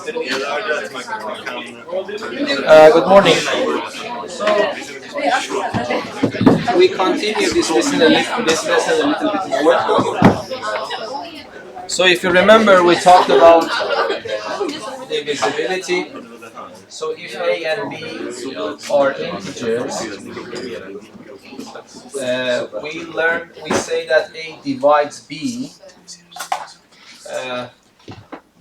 Good morning. So we continue this lesson a little bit more. So if you remember, we talked about divisibility. So if A and B are integers, we say that A divides B,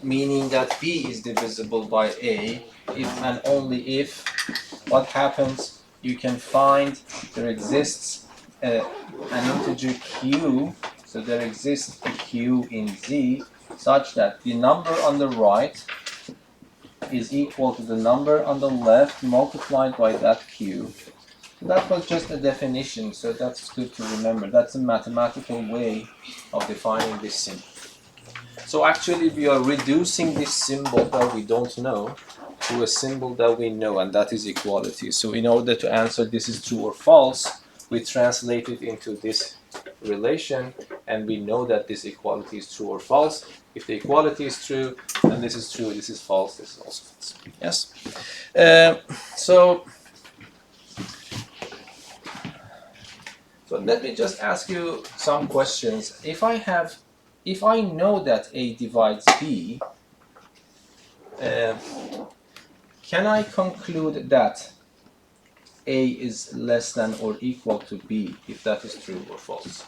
meaning that B is divisible by A, if and only if what happens, you can find there exists an integer q, so there exists a q in Z such that the number on the right is equal to the number on the left multiplied by that q. So that was just a definition, so that's good to remember. That's a mathematical way of defining this symbol. So actually we are reducing this symbol that we don't know to a symbol that we know, and that is equality. So in order to answer this is true or false, we translate it into this relation, and we know that this equality is true or false. If the equality is true, then this is true, this is false, this is also false. Yes? So let me just ask you some questions. If I know that A divides B, can I conclude that A is less than or equal to B if that is true or false?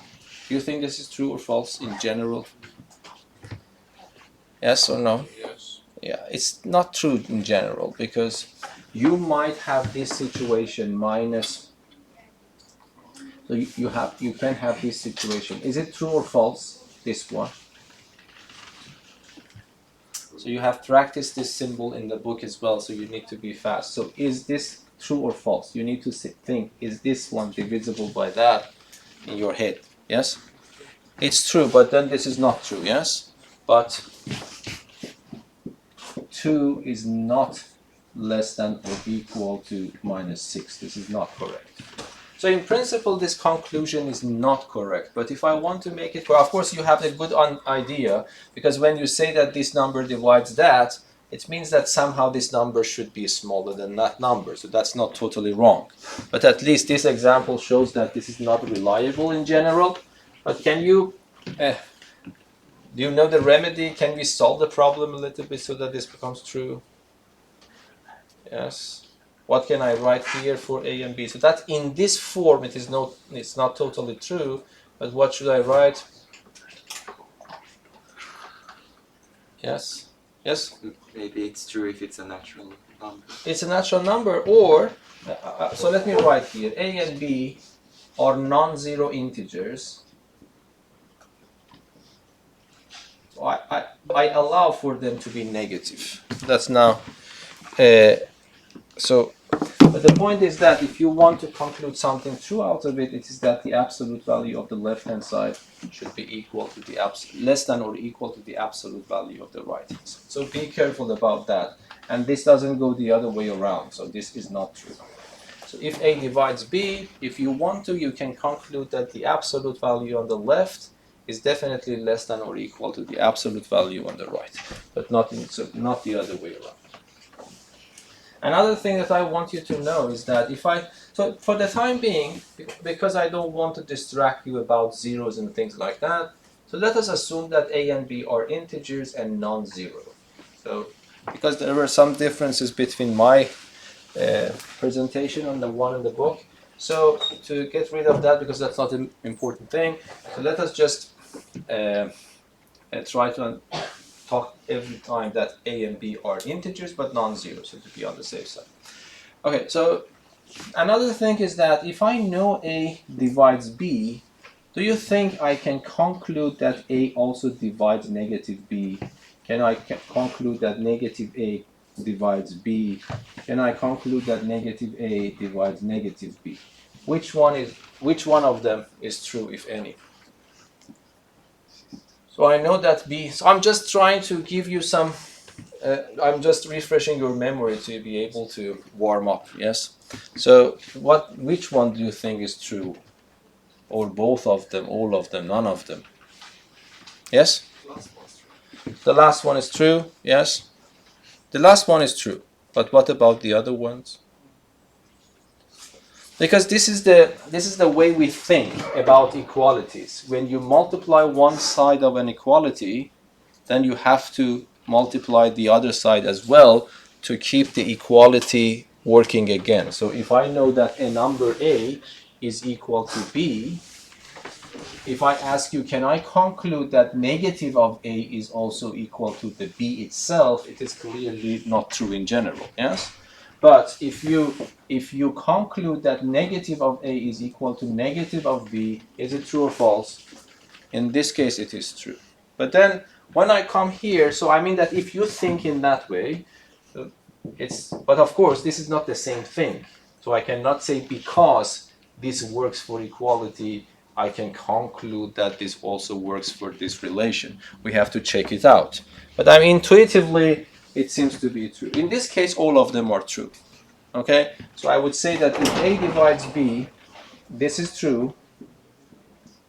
Do you think this is true or false in general? Yes or no? Yes. Yeah, it's not true in general, because you might have this situation minus. So you can have this situation. Is it true or false, this one? So you have practiced this symbol in the book as well, so you need to be fast. So is this true or false? You need to think, is this one divisible by that in your head? Yes? It's true, but then this is not true, yes? But 2 is not less than or equal to minus 6. This is not correct. So in principle, this conclusion is not correct. But if I want to make it, well, of course, you have a good idea, because when you say that this number divides that, it means that somehow this number should be smaller than that number. So that's not totally wrong. But at least this example shows that this is not reliable in general. But can you, do you know the remedy? Can we solve the problem a little bit so that this becomes true? Yes. What can I write here for A and B? So that in this form it's not totally true, but what should I write? Yes? Yes? Maybe it's true if it's a natural number. It's a natural number, or, so let me write here, A and B are non-zero integers. So I allow for them to be negative. That's now, but the point is that if you want to conclude something true out of it, it is that the absolute value of the left-hand side should be equal to the less than or equal to the absolute value of the right-hand side. So be careful about that. And this doesn't go the other way around. So this is not true. So if A divides B, if you want to, you can conclude that the absolute value on the left is definitely less than or equal to the absolute value on the right, but not the other way around. Another thing that I want you to know is that so for the time being, because I don't want to distract you about zeros and things like that, so let us assume that A and B are integers and non-zero. So because there were some differences between my presentation and the one in the book, so to get rid of that, because that's not an important thing, so let us just try to talk every time that A and B are integers but non-zero, so to be on the safe side. Okay, so another thing is that if I know A divides B, do you think I can conclude that A also divides negative B? Can I conclude that negative A divides B? Can I conclude that negative A divides negative B? Which one of them is true, if any? So I know that B, so I'm just trying to give you some, I'm just refreshing your memory to be able to warm up, yes? So which one do you think is true? Or both of them, all of them, none of them? Yes? The last one is true, yes? The last one is true, but what about the other ones? Because this is the way we think about equalities. When you multiply one side of an equality, then you have to multiply the other side as well to keep the equality working again. So if I know that a number A is equal to B, if I ask you, can I conclude that negative of A is also equal to the B itself, it is clearly not true in general, yes? But if you conclude that negative of A is equal to negative of B, is it true or false? In this case, it is true. But then when I come here, so I mean that if you think in that way, but of course, this is not the same thing. So I cannot say because this works for equality, I can conclude that this also works for this relation. We have to check it out. But I mean, intuitively, it seems to be true. In this case, all of them are true. Okay? So I would say that if A divides B, this is true,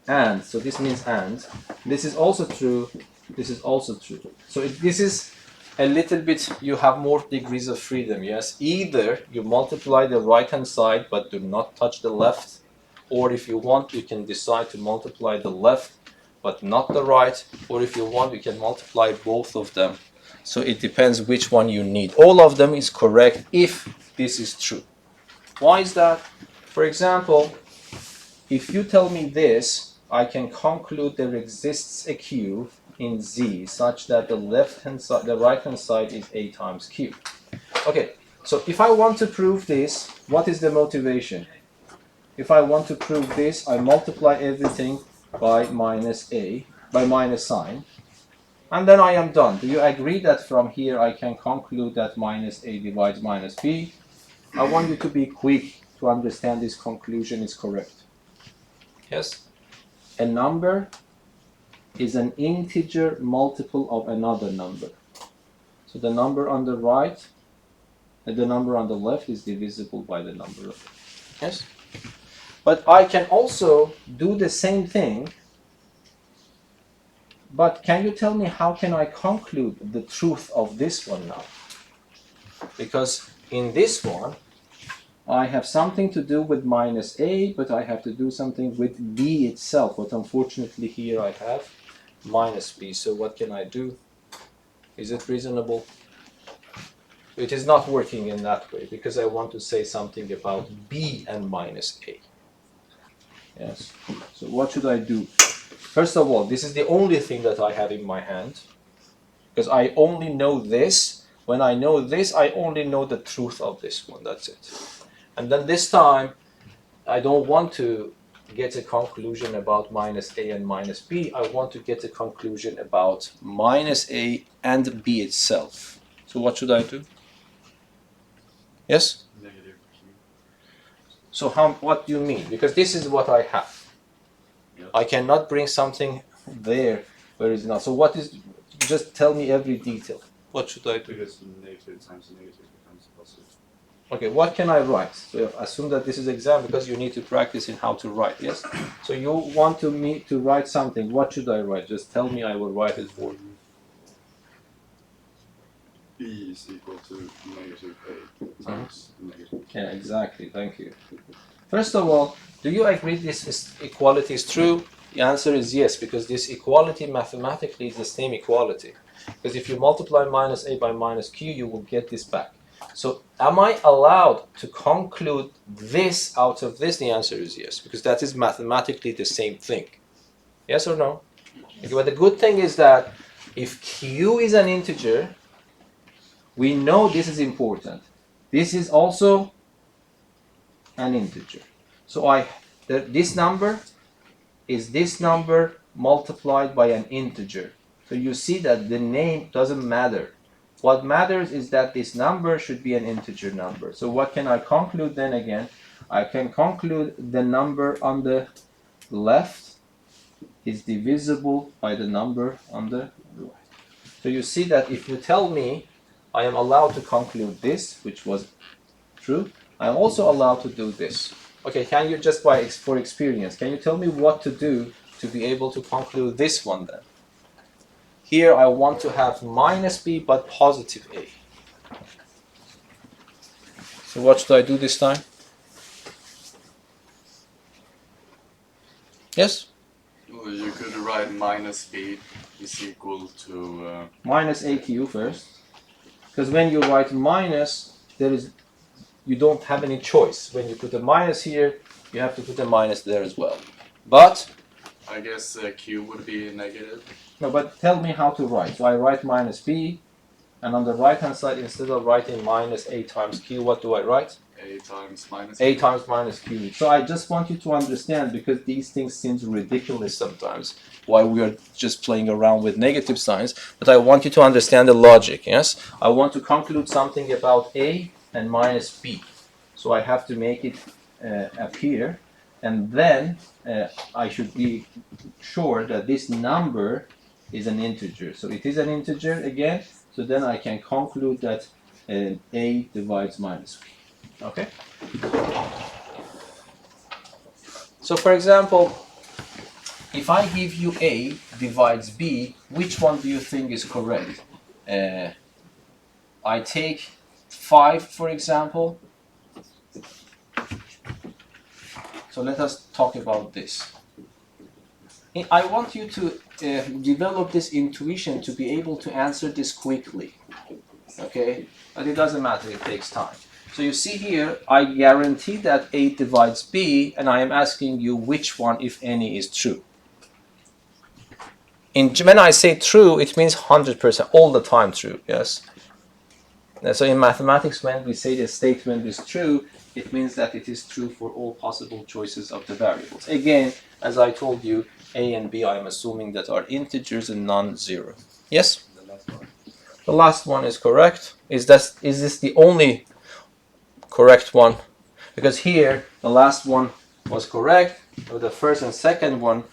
and, so this means and, this is also true, this is also true. So this is a little bit, you have more degrees of freedom, yes? Either you multiply the right-hand side, but do not touch the left, or if you want, you can decide to multiply the left, but not the right, or if you want, you can multiply both of them. So it depends which one you need. All of them is correct if this is true. Why is that? For example, if you tell me this, I can conclude there exists a q in Z such that the left-hand side, the right-hand side is A times Q. Okay, so if I want to prove this, what is the motivation? If I want to prove this, I multiply everything by minus A, by minus sign, and then I am done. Do you agree that from here I can conclude that minus A divides minus B? I want you to be quick to understand this conclusion is correct. Yes? A number is an integer multiple of another number. So the number on the right and the number on the left is divisible by the number of it. Yes? But I can also do the same thing. But can you tell me how can I conclude the truth of this one now? Because in this one, I have something to do with minus A, but I have to do something with B itself. But unfortunately here I have minus B. So what can I do? Is it reasonable? It is not working in that way because I want to say something about B and minus A. Yes. So what should I do? First of all, this is the only thing that I have in my hand because I only know this. When I know this, I only know the truth of this one. That's it. And then this time, I don't want to get a conclusion about minus A and minus B. I want to get a conclusion about minus A and B itself. So what should I do? Yes? Negative Q. So what do you mean? Because this is what I have. Yes. I cannot bring something there where it's not. So what is, just tell me every detail. What should I do? Because negative times negative becomes positive. Okay, what can I write? So assume that this is exam because you need to practice in how to write, yes? So you want me to write something. What should I write? Just tell me, I will write it for you. B is equal to negative A times negative. Yeah, exactly. Thank you. First of all, do you agree this equality is true? The answer is yes, because this equality mathematically is the same equality. Because if you multiply minus A by minus Q, you will get this back. So am I allowed to conclude this out of this? The answer is yes, because that is mathematically the same thing. Yes or no? Okay, but the good thing is that if Q is an integer, we know this is important. This is also an integer. So this number is this number multiplied by an integer. So you see that the name doesn't matter. What matters is that this number should be an integer number. So what can I conclude then again? I can conclude the number on the left is divisible by the number on the right. So you see that if you tell me I am allowed to conclude this, which was true, I am also allowed to do this. Okay, can you just for experience, can you tell me what to do to be able to conclude this one then? Here I want to have minus B but positive A. So what should I do this time? Yes? Well, you could write minus b is equal to Minus AQ first. Because when you write minus, you don't have any choice. When you put a minus here, you have to put a minus there as well. But, I guess q would be negative. no, but tell me how to write. So I write minus b, and on the right hand side, instead of writing minus a times q, what do I write? A times minus A q. times minus q. So I just want you to understand, because these things seem ridiculous sometimes, why we are just playing around with negative signs, but I want you to understand the logic, yes? I want to conclude something about a and minus b. So I have to make it appear, and then I should be sure that this number is an integer. So it is an integer again, so then I can conclude that a divides minus b. Okay? So for example, if I give you a divides b, which one do you think is correct? I take 5, for example. So let us talk about this. I want you to develop this intuition to be able to answer this quickly. Okay? But it doesn't matter, it takes time. So you see here, I guarantee that a divides b, and I am asking you which one, if any, is true. When I say true, it means 100%, all the time true, yes? And so in mathematics, when we say the statement is true, it means that it is true for all possible choices of the variables. Again, as I told you, a and b I am assuming that are integers and non-zero. Yes? The last one. The last one is correct. Is this the only correct one? Because here, the last one was correct, or the first and second one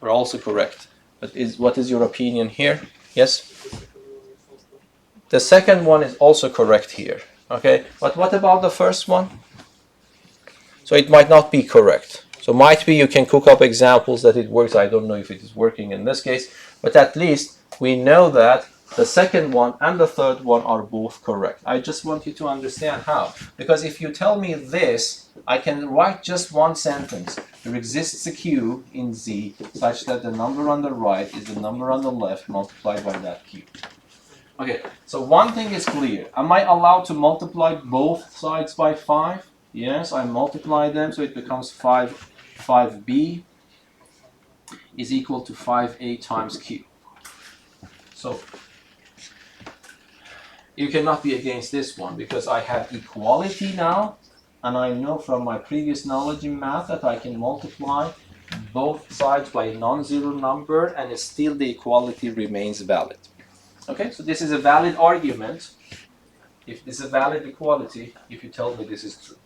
were also correct. But what is your opinion here? Yes? The second one is also correct here. Okay, but what about the first one? So it might not be correct. So might be you can cook up examples that it works. I don't know if it is working in this case, but at least we know that the second one and the third one are both correct. I just want you to understand how. Because if you tell me this, I can write just one sentence. There exists a q in Z such that the number on the right is the number on the left multiplied by that q. Okay, so one thing is clear. Am I allowed to multiply both sides by 5? Yes, I multiply them, so it becomes 5b is equal to 5a times q. So you cannot be against this one, because I have equality now, and I know from my previous knowledge in math that I can multiply both sides by a non-zero number, and still the equality remains valid. Okay, so this is a valid argument. If this is a valid equality, if you tell me this is true.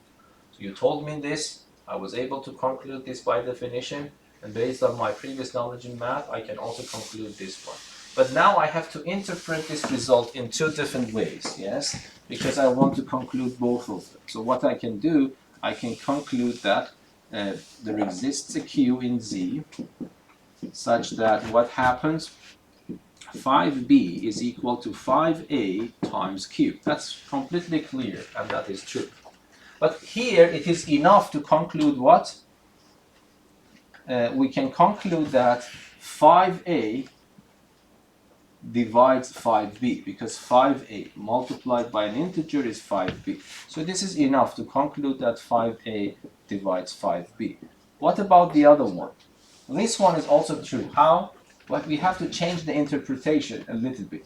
So you told me this, I was able to conclude this by definition, and based on my previous knowledge in math, I can also conclude this one. But now I have to interpret this result in two different ways, yes? Because I want to conclude both of them. So what I can do, I can conclude that there exists a q in Z such that what happens, 5b is equal to 5a times q. That's completely clear, and that is true. But here it is enough to conclude what? We can conclude that 5a divides 5b, because 5a multiplied by an integer is 5b. So this is enough to conclude that 5a divides 5b. What about the other one? This one is also true. How? But we have to change the interpretation a little bit.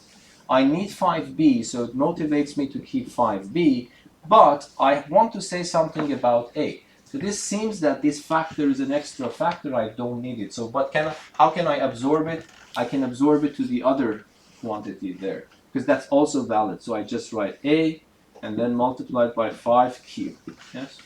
I need 5b, so it motivates me to keep 5b, but I want to say something about a. So this seems that this factor is an extra factor, I don't need it. So how can I absorb it? I can absorb it to the other quantity there, because that's also valid. So I just write a and then multiply it by 5q. Yes?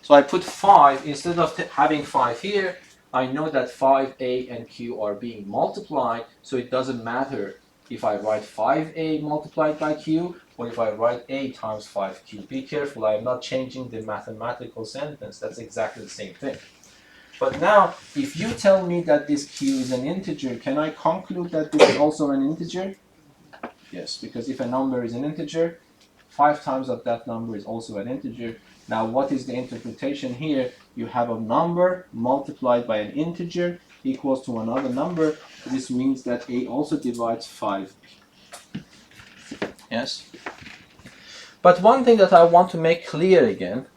So I put 5, instead of having 5 here, I know that 5a and q are being multiplied, so it doesn't matter if I write 5a multiplied by q or if I write a times 5q. Be careful, I am not changing the mathematical sentence. That's exactly the same thing. But now, if you tell me that this q is an integer, can I conclude that this is also an integer? Yes, because if a number is an integer, 5 times of that number is also an integer. Now what is the interpretation here? You have a number multiplied by an integer equals to another number. This means that a also divides 5. Yes? But one thing that I want to make clear again,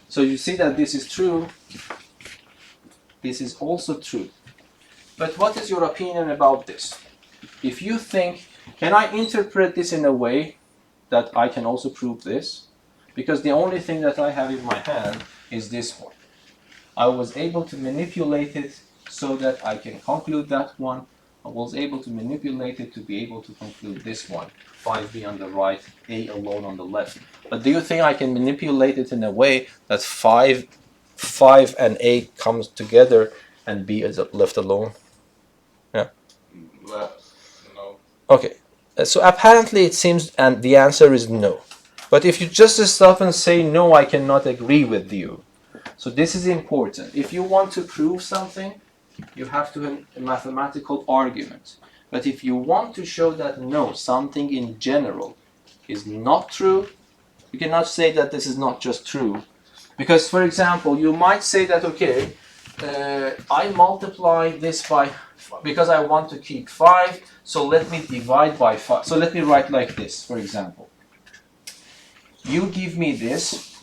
so you see that this is true, this is also true. But what is your opinion about this? If you think, can I interpret this in a way that I can also prove this? Because the only thing that I have in my hand is this one. I was able to manipulate it so that I can conclude that one. I was able to manipulate it to be able to conclude this one. 5b on the right, a alone on the left. But do you think I can manipulate it in a way that 5 and a comes together and b is left alone? Yeah. No. Okay. So apparently it seems, and the answer is no. But if you just stop and say no, I cannot agree with you. So this is important. If you want to prove something, you have to have a mathematical argument. But if you want to show that no, something in general is not true, you cannot say that this is not just true. Because, for example, you might say that, okay, I multiply this by, because I want to keep 5, so let me divide by 5. So let me write like this, for example. You give me this,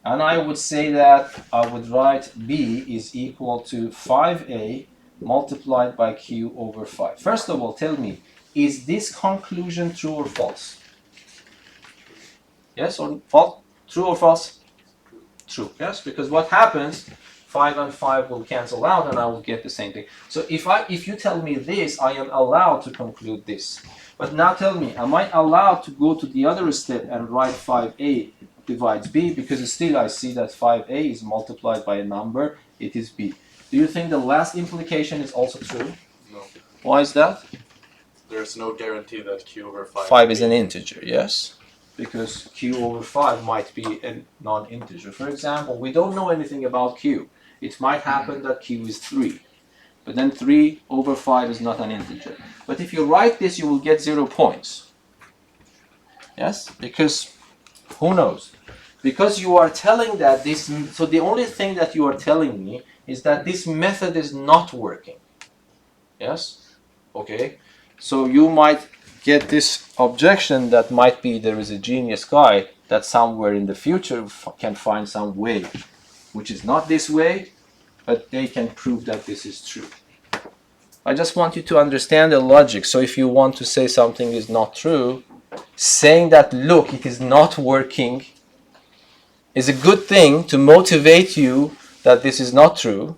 and I would say that I would write b is equal to 5a multiplied by q over 5. First of all, tell me, is this conclusion true or false? Yes or false? True or false? True. Yes, because what happens, 5 and 5 will cancel out and I will get the same thing. So if you tell me this, I am allowed to conclude this. But now tell me, am I allowed to go to the other step and write 5a divides b? Because still I see that 5a is multiplied by a number, it is b. Do you think the last implication is also true? No. Why is that? There's no guarantee that q over 5 5 is an integer, yes? Because q over 5 might be a non-integer. For example, we don't know anything about q. It might happen that q is 3. But then 3 over 5 is not an integer. But if you write this, you will get 0 points. Yes? Because, who knows? Because you are telling that this, so the only thing that you are telling me is that this method is not working. Yes? Okay. So you might get this objection that might be there is a genius guy that somewhere in the future can find some way, which is not this way, but they can prove that this is true. I just want you to understand the logic. So if you want to say something is not true, saying that, look, it is not working, is a good thing to motivate you that this is not true,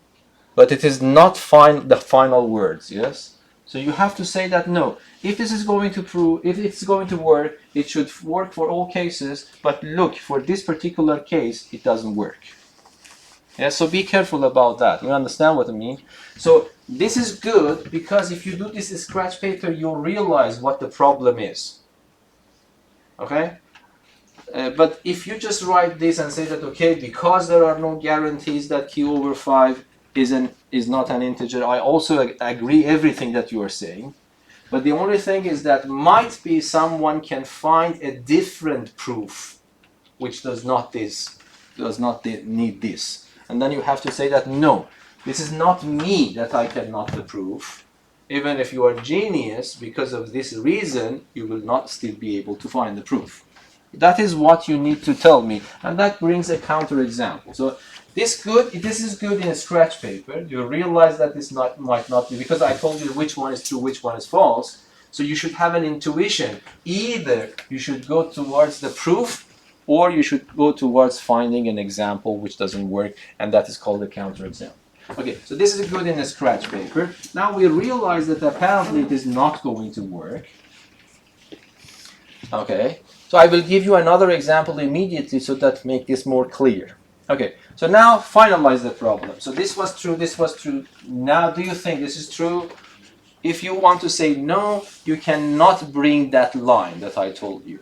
but it is not the final words, yes? So you have to say that no, if this is going to prove, if it's going to work, it should work for all cases, but look, for this particular case, it doesn't work. Yeah, so be careful about that. You understand what I mean? So this is good because if you do this scratch paper, you'll realize what the problem is. Okay? But if you just write this and say that, okay, because there are no guarantees that q over 5 is not an integer, I also agree everything that you are saying. But the only thing is that might be someone can find a different proof which does not need this. And then you have to say that no, this is not me that I cannot prove. Even if you are genius, because of this reason, you will not still be able to find the proof. That is what you need to tell me, and that brings a counterexample. So this is good in a scratch paper. You realize that this might not be, because I told you which one is true, which one is false. So you should have an intuition. Either you should go towards the proof, or you should go towards finding an example which doesn't work, and that is called a counterexample. Okay, so this is good in a scratch paper. Now we realize that apparently it is not going to work. Okay, so I will give you another example immediately so that make this more clear. Okay, so now finalize the problem. So this was true, this was true. Now do you think this is true? If you want to say no, you cannot bring that line that I told you.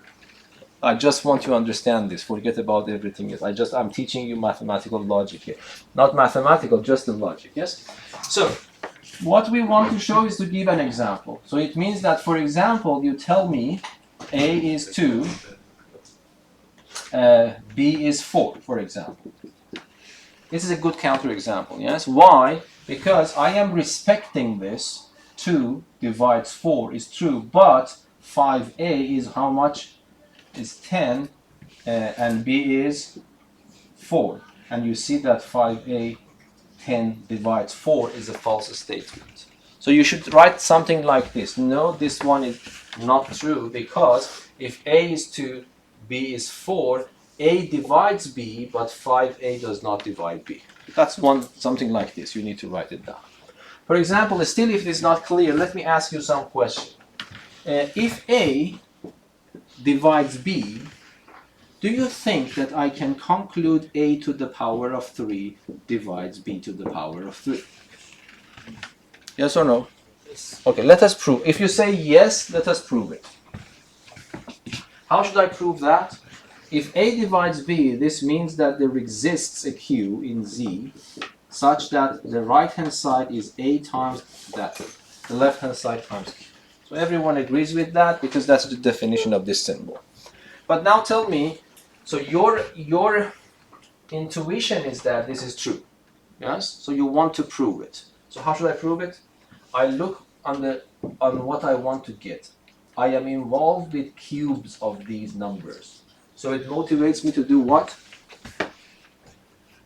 I just want you to understand this. Forget about everything else. I'm teaching you mathematical logic here. Not mathematical, just the logic, yes? So, what we want to show is to give an example. So it means that, for example, you tell me A is 2, B is 4, for example. This is a good counterexample, yes? Why? Because I am respecting this. 2 divides 4 is true, but 5A is how much? Is 10, and B is 4. And you see that 5A 10 divides 4 is a false statement. So you should write something like this. No, this one is not true, because if A is 2, B is 4, A divides B, but 5A does not divide B. That's something like this. You need to write it down. For example, still if it is not clear, let me ask you some question. If A divides B, do you think that I can conclude A to the power of 3 divides B to the power of 3? Yes or no? Yes. Okay, let us prove. If you say yes, let us prove it. How should I prove that? If A divides B, this means that there exists a Q in Z such that the right-hand side is A times that, the left-hand side times Q. So everyone agrees with that because that's the definition of this symbol. But now tell me, so your intuition is that this is true, yes? So you want to prove it. So how should I prove it? I look on what I want to get. I am involved with cubes of these numbers. So it motivates me to do what?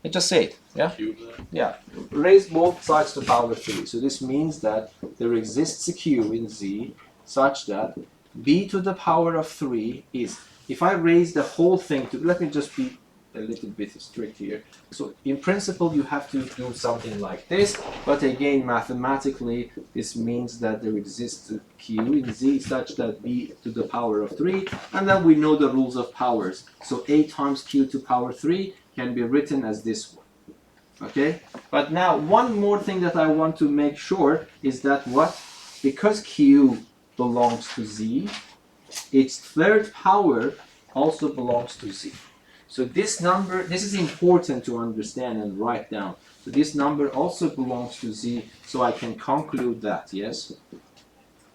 I just say it, yeah? Cube there. Yeah, raise both sides to power 3. So this means that there exists a cube in Z such that B to the power of 3 is, if I raise the whole thing to, let me just be a little bit strict here. So in principle you have to do something like this, but again mathematically this means that there exists a Q in Z such that B to the power of 3, and then we know the rules of powers. So A times Q to power 3 can be written as this one. Okay? But now one more thing that I want to make sure is that what? Because Q belongs to Z, its third power also belongs to Z. So this number, this is important to understand and write down. So this number also belongs to Z, so I can conclude that, yes?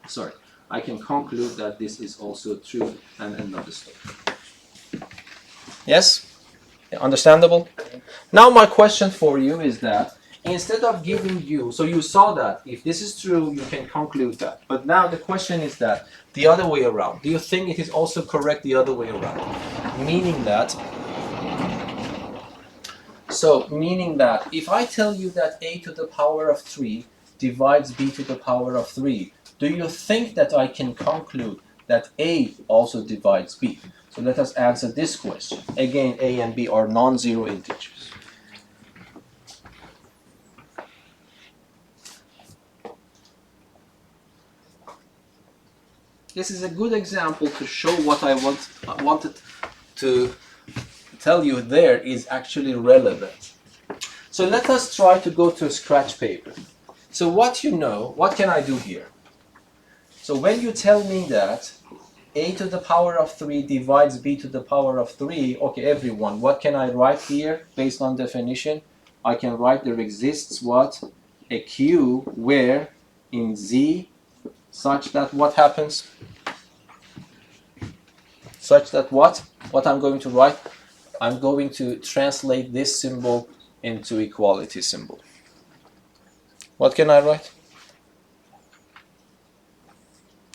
Sorry, I can conclude that this is also true and another statement. Yes? Understandable? Now my question for you is that instead of giving you, so you saw that if this is true, you can conclude that. But now the question is that the other way around. Do you think it is also correct the other way around? Meaning that if I tell you that A to the power of 3 divides B to the power of 3, do you think that I can conclude that A also divides B? So let us answer this question. Again, A and B are non-zero integers. This is a good example to show what I wanted to tell you there is actually relevant. So let us try to go to a scratch paper. So what can I do here? So when you tell me that A to the power of 3 divides B to the power of 3, okay everyone, what can I write here based on definition? I can write there exists what? A Q where in Z such that what happens? Such that what? What I'm going to write? I'm going to translate this symbol into equality symbol. What can I write?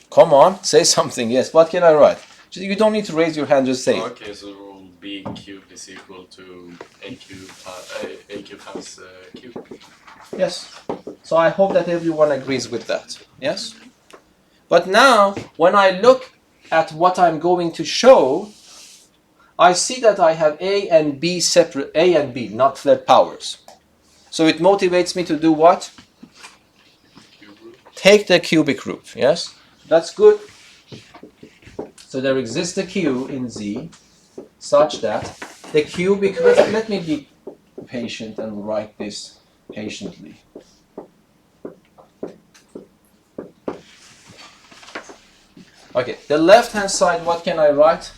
Come on, say something. Yes, what can I write? You don't need to raise your hand, just say it. Okay, so rule B cubed is equal to A cubed times cube. Yes. So I hope that everyone agrees with that. Yes? But now, when I look at what I'm going to show, I see that I have A and B separate, A and B, not their powers. So it motivates me to do what? Cube root. Take the cubic root, yes? That's good. So there exists a Q in Z such that the cubic root, let me be patient and write this patiently. Okay, the left-hand side, what can I write?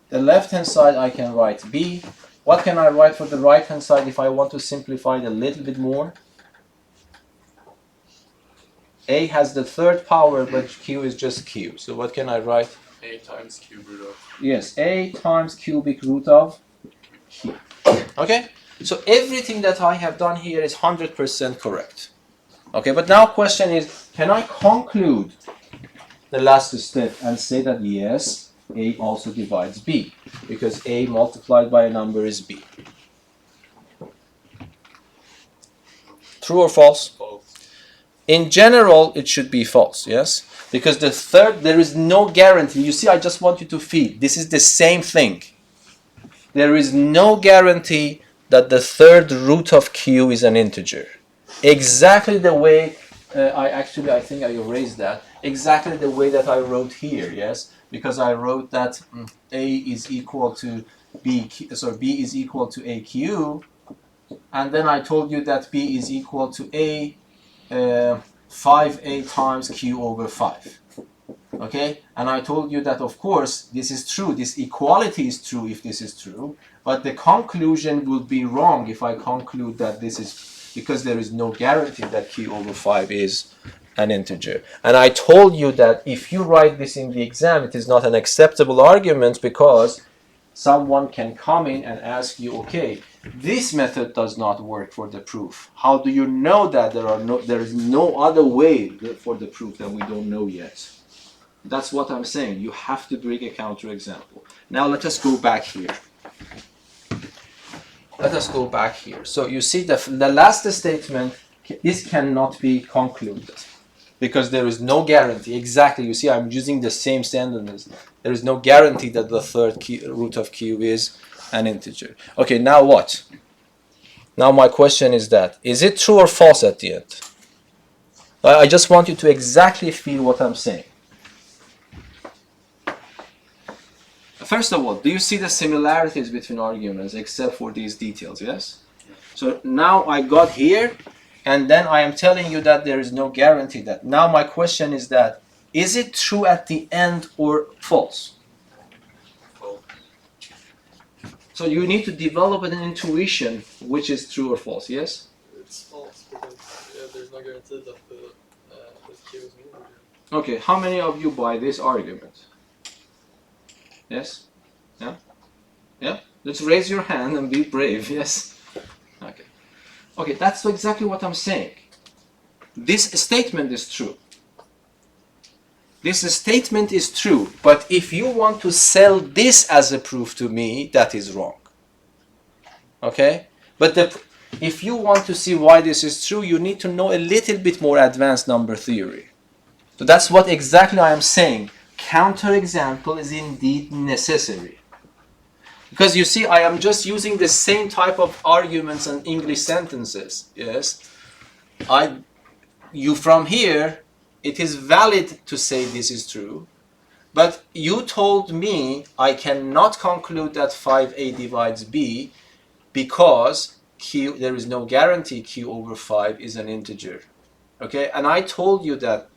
The left-hand side, I can write B. What can I write for the right-hand side if I want to simplify it a little bit more? A has the third power, but Q is just Q. So what can I write? A times cube root of. Yes, A times cubic root of Q. Okay? So everything that I have done here is 100% correct. Okay, but now question is, can I conclude the last step and say that yes, A also divides B? Because A multiplied by a number is B. True or false? False. In general, it should be false, yes? Because the third, there is no guarantee. You see, I just want you to feel, this is the same thing. There is no guarantee that the third root of Q is an integer. Exactly the way, I think I erased that. Exactly the way that I wrote here, yes? Because I wrote that A is equal to B, so B is equal to AQ. And then I told you that B is equal to A 5A times Q over 5. Okay? And I told you that, of course, this is true. This equality is true if this is true. But the conclusion would be wrong if I conclude that this is, because there is no guarantee that Q over 5 is an integer. And I told you that if you write this in the exam, it is not an acceptable argument because someone can come in and ask you, okay, this method does not work for the proof. How do you know that there is no other way for the proof that we don't know yet? That's what I'm saying. You have to bring a counterexample. Now let us go back here. Let us go back here. So you see the last statement, this cannot be concluded because there is no guarantee. Exactly, you see I'm using the same sentence. There is no guarantee that the third root of Q is an integer. Okay, now what? Now my question is that, is it true or false at the end? I just want you to exactly feel what I'm saying. First of all, do you see the similarities between arguments except for these details, yes? So now I got here, and then I am telling you that there is no guarantee that. Now my question is that, is it true at the end or false? False. So you need to develop an intuition which is true or false, yes? It's false because there's no guarantee that this Q is an integer. Okay, how many of you buy this argument? Yes? Yeah? Yeah? Let's raise your hand and be brave, yes? Okay. Okay, that's exactly what I'm saying. This statement is true. This statement is true, but if you want to sell this as a proof to me, that is wrong. Okay? But if you want to see why this is true, you need to know a little bit more advanced number theory. So that's what exactly I am saying. Counterexample is indeed necessary. Because you see, I am just using the same type of arguments and English sentences. Yes? You from here, it is valid to say this is true. But you told me I cannot conclude that 5a divides b because q, there is no guarantee q over 5 is an integer. Okay? And I told you that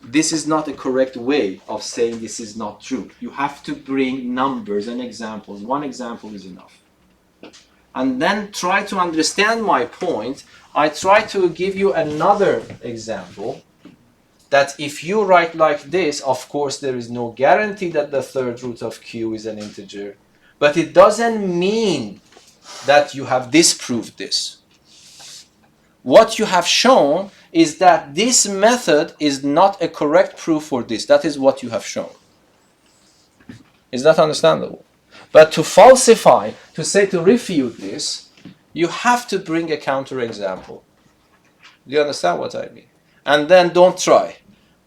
this is not a correct way of saying this is not true. You have to bring numbers and examples. One example is enough. And then try to understand my point. I try to give you another example that if you write like this, of course there is no guarantee that the third root of q is an integer. But it doesn't mean that you have disproved this. What you have shown is that this method is not a correct proof for this. That is what you have shown. Is that understandable? But to falsify, to refute this, you have to bring a counterexample. Do you understand what I mean? And then don't try,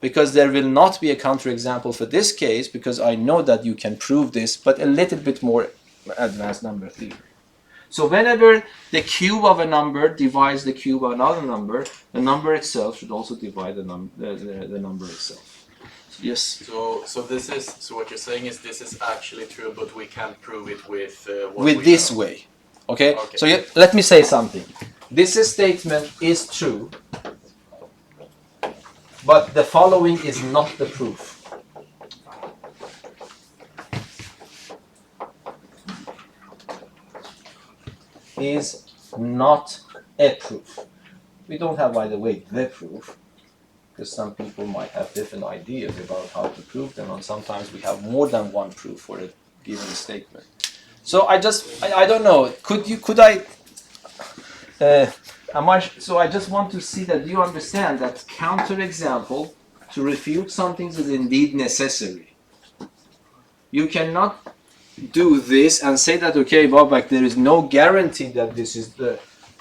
because there will not be a counterexample for this case, because I know that you can prove this, but a little bit more advanced number theory. So whenever the cube of a number divides the cube of another number, the number itself should also divide the number itself. Yes. So what you're saying is this is actually true, but we can't prove it with with this know. way. Okay. Okay. So let me say something. This statement is true, but the following is not the proof. Is not a proof. We don't have, by the way, the proof. because some people might have different ideas about how to prove them, and sometimes we have more than one proof for a given statement. So I don't know. So I just want to see that you understand that counterexample to refute something is indeed necessary. You cannot do this and say that, okay, Babak, there is no guarantee that this is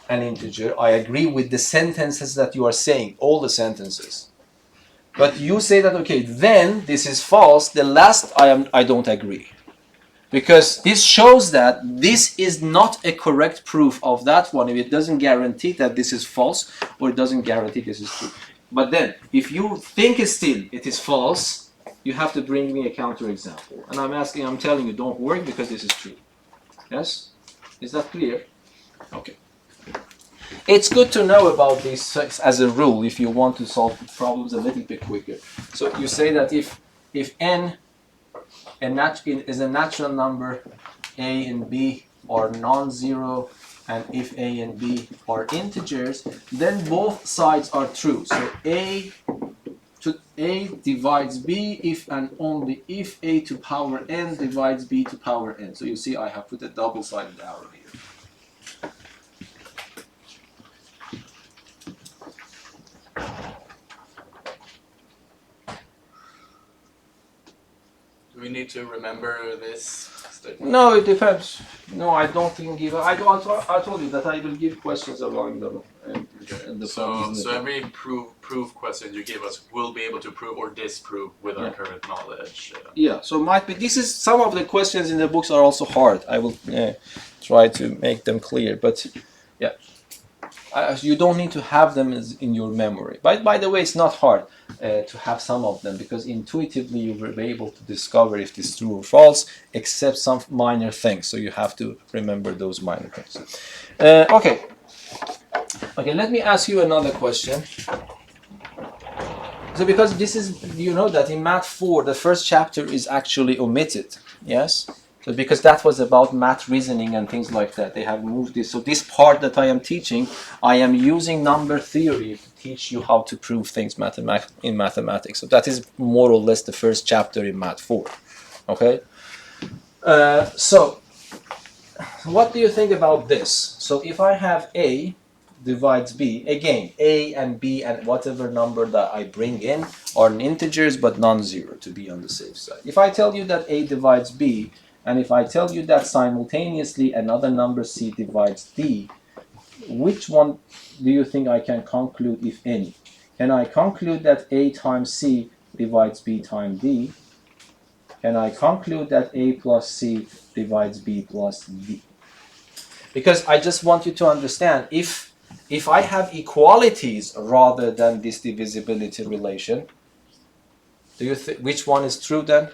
an integer. I agree with the sentences that you are saying, all the sentences. But you say that, okay, then this is false. The last I don't agree. Because this shows that this is not a correct proof of that one if it doesn't guarantee that this is false or it doesn't guarantee this is true. But then, if you think still it is false, you have to bring me a counterexample. And I'm telling you, don't work because this is true. Yes? Is that clear? Okay. It's good to know about this as a rule if you want to solve problems a little bit quicker. So you say that if n is a natural number, a and b are non-zero, and if a and b are integers, then both sides are true. So a divides b if and only if a to power n divides b to power n. So you see I have put a double-sided arrow here. Do we need to remember this statement? No, it depends. No, I don't think I told you that I will give questions along the So every proof question you give us, we'll be able to prove or disprove with our current knowledge. Yeah, so might be some of the questions in the books are also hard. I will try to make them clear, but yeah, you don't need to have them in your memory. By the way, it's not hard to have some of them because intuitively you will be able to discover if it's true or false, except some minor things. So you have to remember those minor things. Okay, let me ask you another question. So because this is, you know that in Math 4, the first chapter is actually omitted, yes? So because that was about math reasoning and things like that, they have moved this. So this part that I am teaching, I am using number theory to teach you how to prove things in mathematics. So that is more or less the first chapter in Math 4, okay? So what do you think about this? So if I have A divides B, again, A and B and whatever number that I bring in are integers but non-zero to be on the safe side. If I tell you that A divides B, and if I tell you that simultaneously another number C divides D, which one do you think I can conclude, if any? Can I conclude that A times C divides B times D? Can I conclude that A plus C divides B plus D? Because I just want you to understand, if I have equalities rather than this divisibility relation, do you think which one is true then?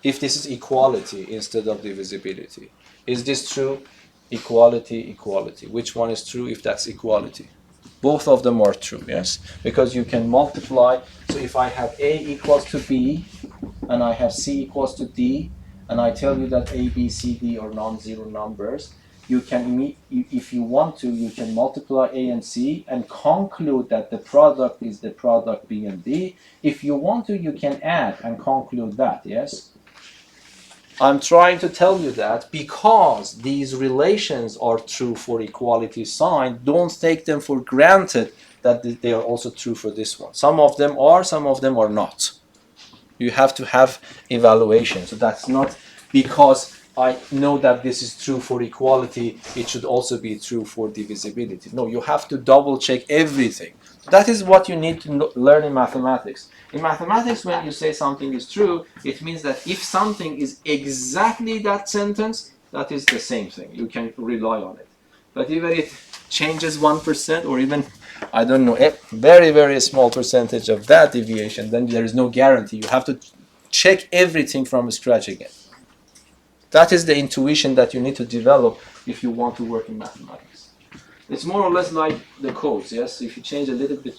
If this is equality instead of divisibility, is this true? Equality, equality. Which one is true if that's equality? Both of them are true, yes? Because you can multiply. So if I have A equals to B, and I have C equals to D, and I tell you that A, B, C, D are non-zero numbers, you can, if you want to, you can multiply A and C and conclude that the product is the product B and D. If you want to, you can add and conclude that, yes? I'm trying to tell you that because these relations are true for equality sign, don't take them for granted that they are also true for this one. Some of them are, some of them are not. You have to have evaluation. So that's not because I know that this is true for equality, it should also be true for divisibility. No, you have to double check everything. That is what you need to learn in mathematics. In mathematics, when you say something is true, it means that if something is exactly that sentence, that is the same thing. You can rely on it. But if it changes 1% or even, I don't know, a very, very small percentage of that deviation, then there is no guarantee. You have to check everything from scratch again. That is the intuition that you need to develop if you want to work in mathematics. It's more or less like the codes, yes? If you change a little bit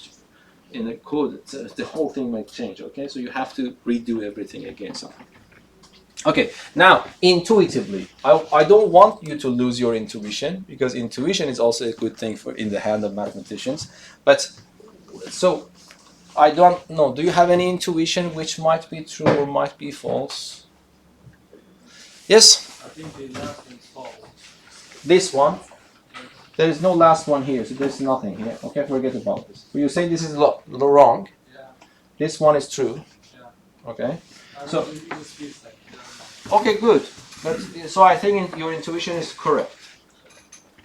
in the code, the whole thing might change, okay? So you have to redo everything again. So. Okay, now, intuitively, I don't want you to lose your intuition, because intuition is also a good thing in the hand of mathematicians. But, so, I don't know. Do you have any intuition which might be true or might be false? Yes? I think the last one's false. This one? There is no last one here, so there's nothing here. Okay, forget about this. So you say this is wrong. Yeah. This one is true. Yeah. Okay. I So- mean, it just feels like. Okay, good. But so I think your intuition is correct.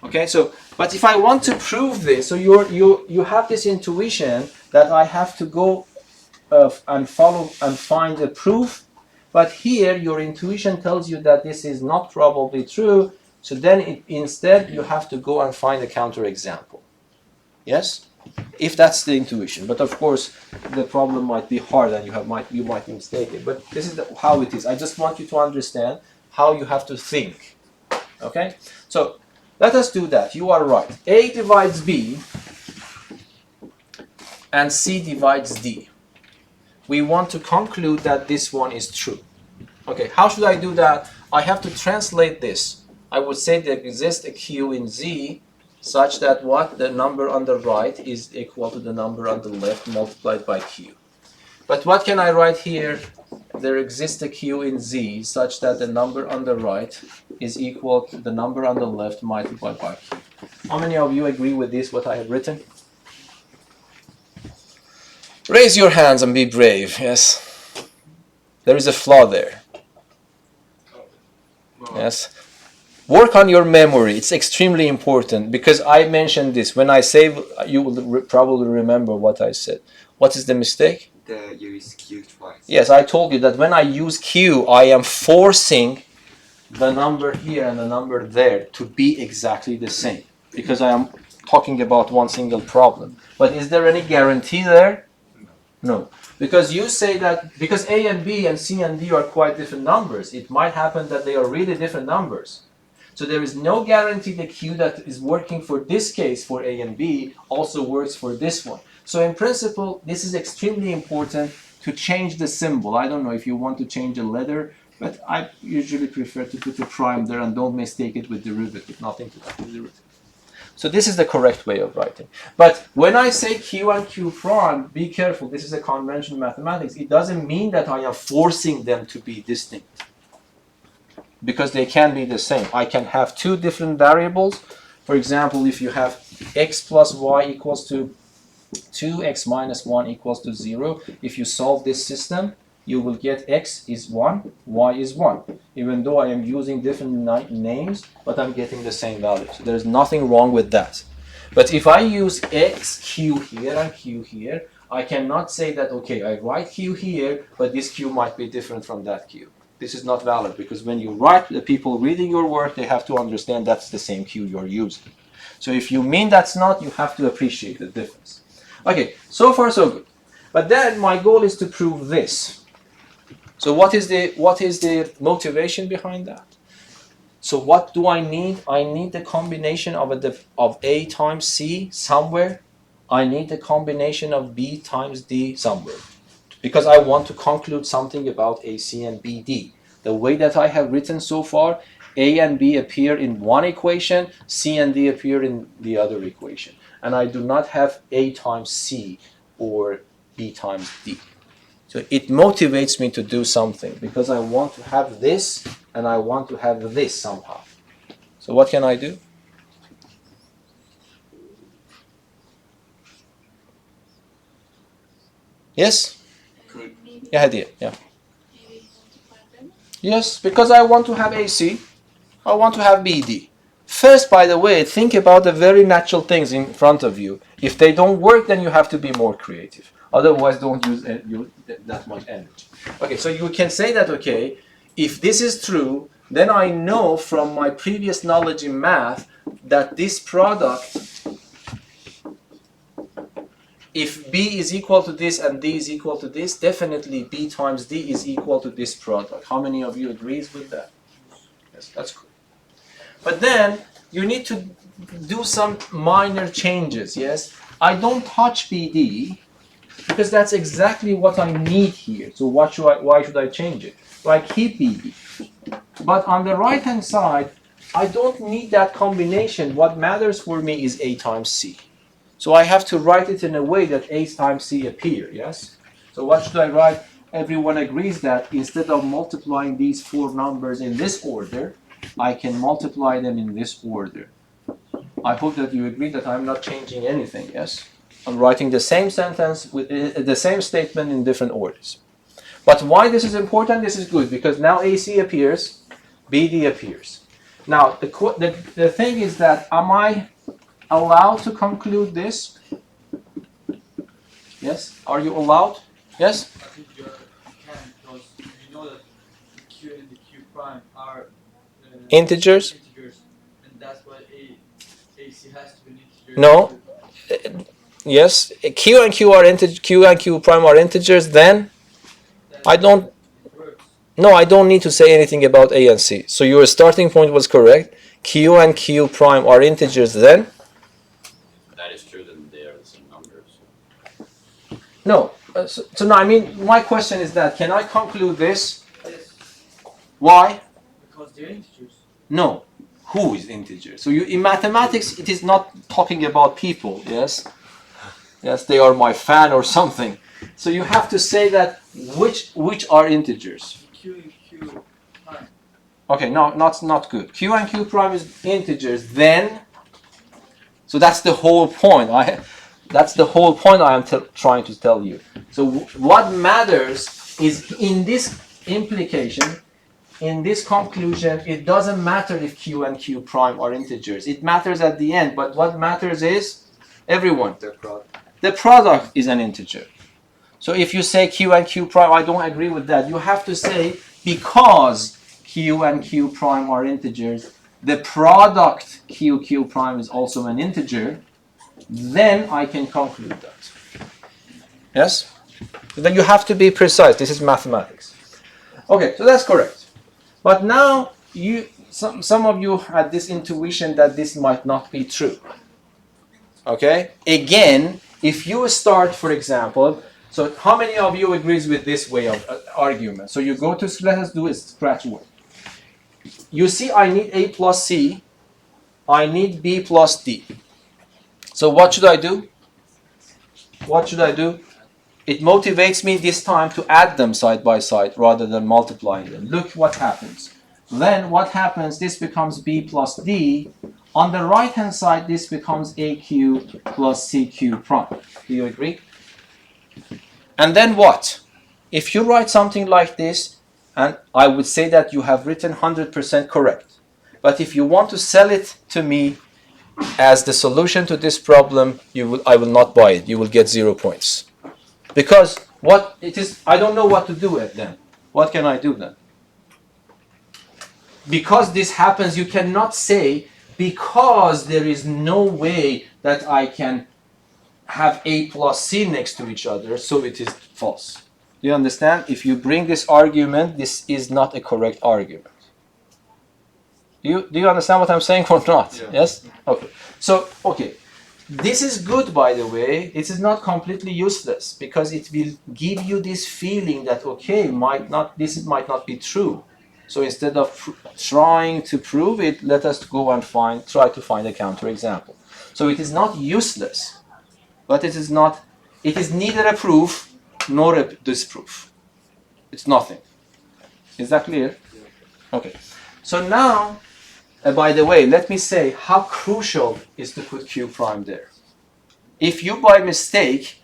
Okay, so but if I want to prove this, so you have this intuition that I have to go and follow and find a proof, but here your intuition tells you that this is not probably true. So then instead you have to go and find a counterexample. Yes, if that's the intuition. But of course the problem might be hard and you might be mistaken. But this is how it is. I just want you to understand how you have to think. Okay, so let us do that. You are right. A divides B and C divides D. We want to conclude that this one is true. Okay, how should I do that? I have to translate this. I would say there exists a Q in Z such that what? The number on the right is equal to the number on the left multiplied by Q. But what can I write here? There exists a Q in Z such that the number on the right is equal to the number on the left multiplied by Q. How many of you agree with this, what I have written? Raise your hands and be brave, yes. There is a flaw there. Yes. Work on your memory. It's extremely important because I mentioned this. When I say, you will probably remember what I said. What is the mistake? You use Q twice. Yes, I told you that when I use Q, I am forcing the number here and the number there to be exactly the same because I am talking about one single problem. But is there any guarantee there? No. Because you say that because A and B and C and D are quite different numbers, it might happen that they are really different numbers. So there is no guarantee the Q that is working for this case for A and B also works for this one. So in principle, this is extremely important to change the symbol. I don't know if you want to change a letter, but I usually prefer to put a prime there and don't mistake it with derivative, nothing to do with derivative. So this is the correct way of writing. But when I say Q and Q prime, be careful, this is a convention in mathematics. It doesn't mean that I am forcing them to be distinct. Because they can be the same. I can have two different variables. For example, if you have x plus y equals to 2x minus 1 equals to 0, if you solve this system, you will get x is 1, y is 1. Even though I am using different names, but I'm getting the same value. So there's nothing wrong with that. But if I use x, q here and q here, I cannot say that, okay, I write q here, but this q might be different from that q. This is not valid because when you write, the people reading your work, they have to understand that's the same q you're using. So if you mean that's not, you have to appreciate the difference. Okay, so far so good. But then my goal is to prove this. So what is the motivation behind that? So what do I need? I need the combination of A times C somewhere. I need the combination of B times D somewhere. Because I want to conclude something about AC and BD. The way that I have written so far, A and B appear in one equation, C and D appear in the other equation. And I do not have A times C or B times D. So it motivates me to do something because I want to have this and I want to have this somehow. So what can I do? Yes? Yeah, idea. Yeah. Yes, because I want to have AC. I want to have BD. First, by the way, think about the very natural things in front of you. If they don't work, then you have to be more creative. Otherwise, don't use that much energy. Okay, so you can say that, okay, if this is true, then I know from my previous knowledge in math that this product, if B is equal to this and D is equal to this, definitely B times D is equal to this product. How many of you agrees with that? Yes, that's cool. But then you need to do some minor changes, yes? I don't touch BD because that's exactly what I need here. So why should I change it? So I keep BD. But on the right-hand side, I don't need that combination. What matters for me is A times C. So I have to write it in a way that A times C appear, yes? So what should I write? Everyone agrees that instead of multiplying these four numbers in this order, I can multiply them in this order. I hope that you agree that I'm not changing anything, yes? I'm writing the same sentence with the same statement in different orders. But why this is important? This is good because now AC appears, BD appears. Now the thing is that am I allowed to conclude this? Yes? Are you allowed? Yes? I think you can because you know that the Q and the Q prime are Integers? and that's why AC has to be an integer. No. Yes. Q and Q are Q and Q prime are integers. Then I don't. It works. No, I don't need to say anything about A and C. So your starting point was correct. Q and Q prime are integers. Then If that is true, then they are the same numbers. no. So now I mean my question is that can I conclude this? Yes, Why? because they're integers. No. Who is integer? So you in mathematics it is not talking about people. Yes. Yes, they are my fan or something. So you have to say that which are integers. Q and Q prime. Okay, no, not good. Q and Q prime is integers. Then, so that's the whole point. That's the whole point I am trying to tell you. So what matters is in this implication, in this conclusion, it doesn't matter if Q and Q prime are integers. It matters at the end. But what matters is everyone. The product is an integer. So if you say Q and Q prime, I don't agree with that. You have to say because Q and Q prime are integers, the product Q prime is also an integer, then I can conclude that. Yes? So then you have to be precise. This is mathematics. Okay, so that's correct. But now some of you had this intuition that this might not be true. Okay? Again, if you start, for example, so how many of you agrees with this way of argument? So you go to, let us do a scratch word. You see I need A plus C, I need B plus D. So what should I do? What should I do? It motivates me this time to add them side by side rather than multiplying them. Look what happens. Then what happens, this becomes B plus D. On the right hand side, this becomes AQ plus CQ prime. Do you agree? And then what? If you write something like this, and I would say that you have written 100% correct. But if you want to sell it to me as the solution to this problem, I will not buy it. You will get 0 points. Because what it is, I don't know what to do then. What can I do then? Because this happens, you cannot say, because there is no way that I can have A plus C next to each other, so it is false. Do you understand? If you bring this argument, this is not a correct argument. Do you understand what I'm saying or not? Yeah. Yes? Okay. So, okay. This is good, by the way. This is not completely useless because it will give you this feeling that, okay, this might not be true. So instead of trying to prove it, let us go and try to find a counterexample. So it is not useless, but it is neither a proof nor a disproof. It's nothing. Is that clear? Okay. So now, by the way, let me say how crucial is to put Q prime there. If you by mistake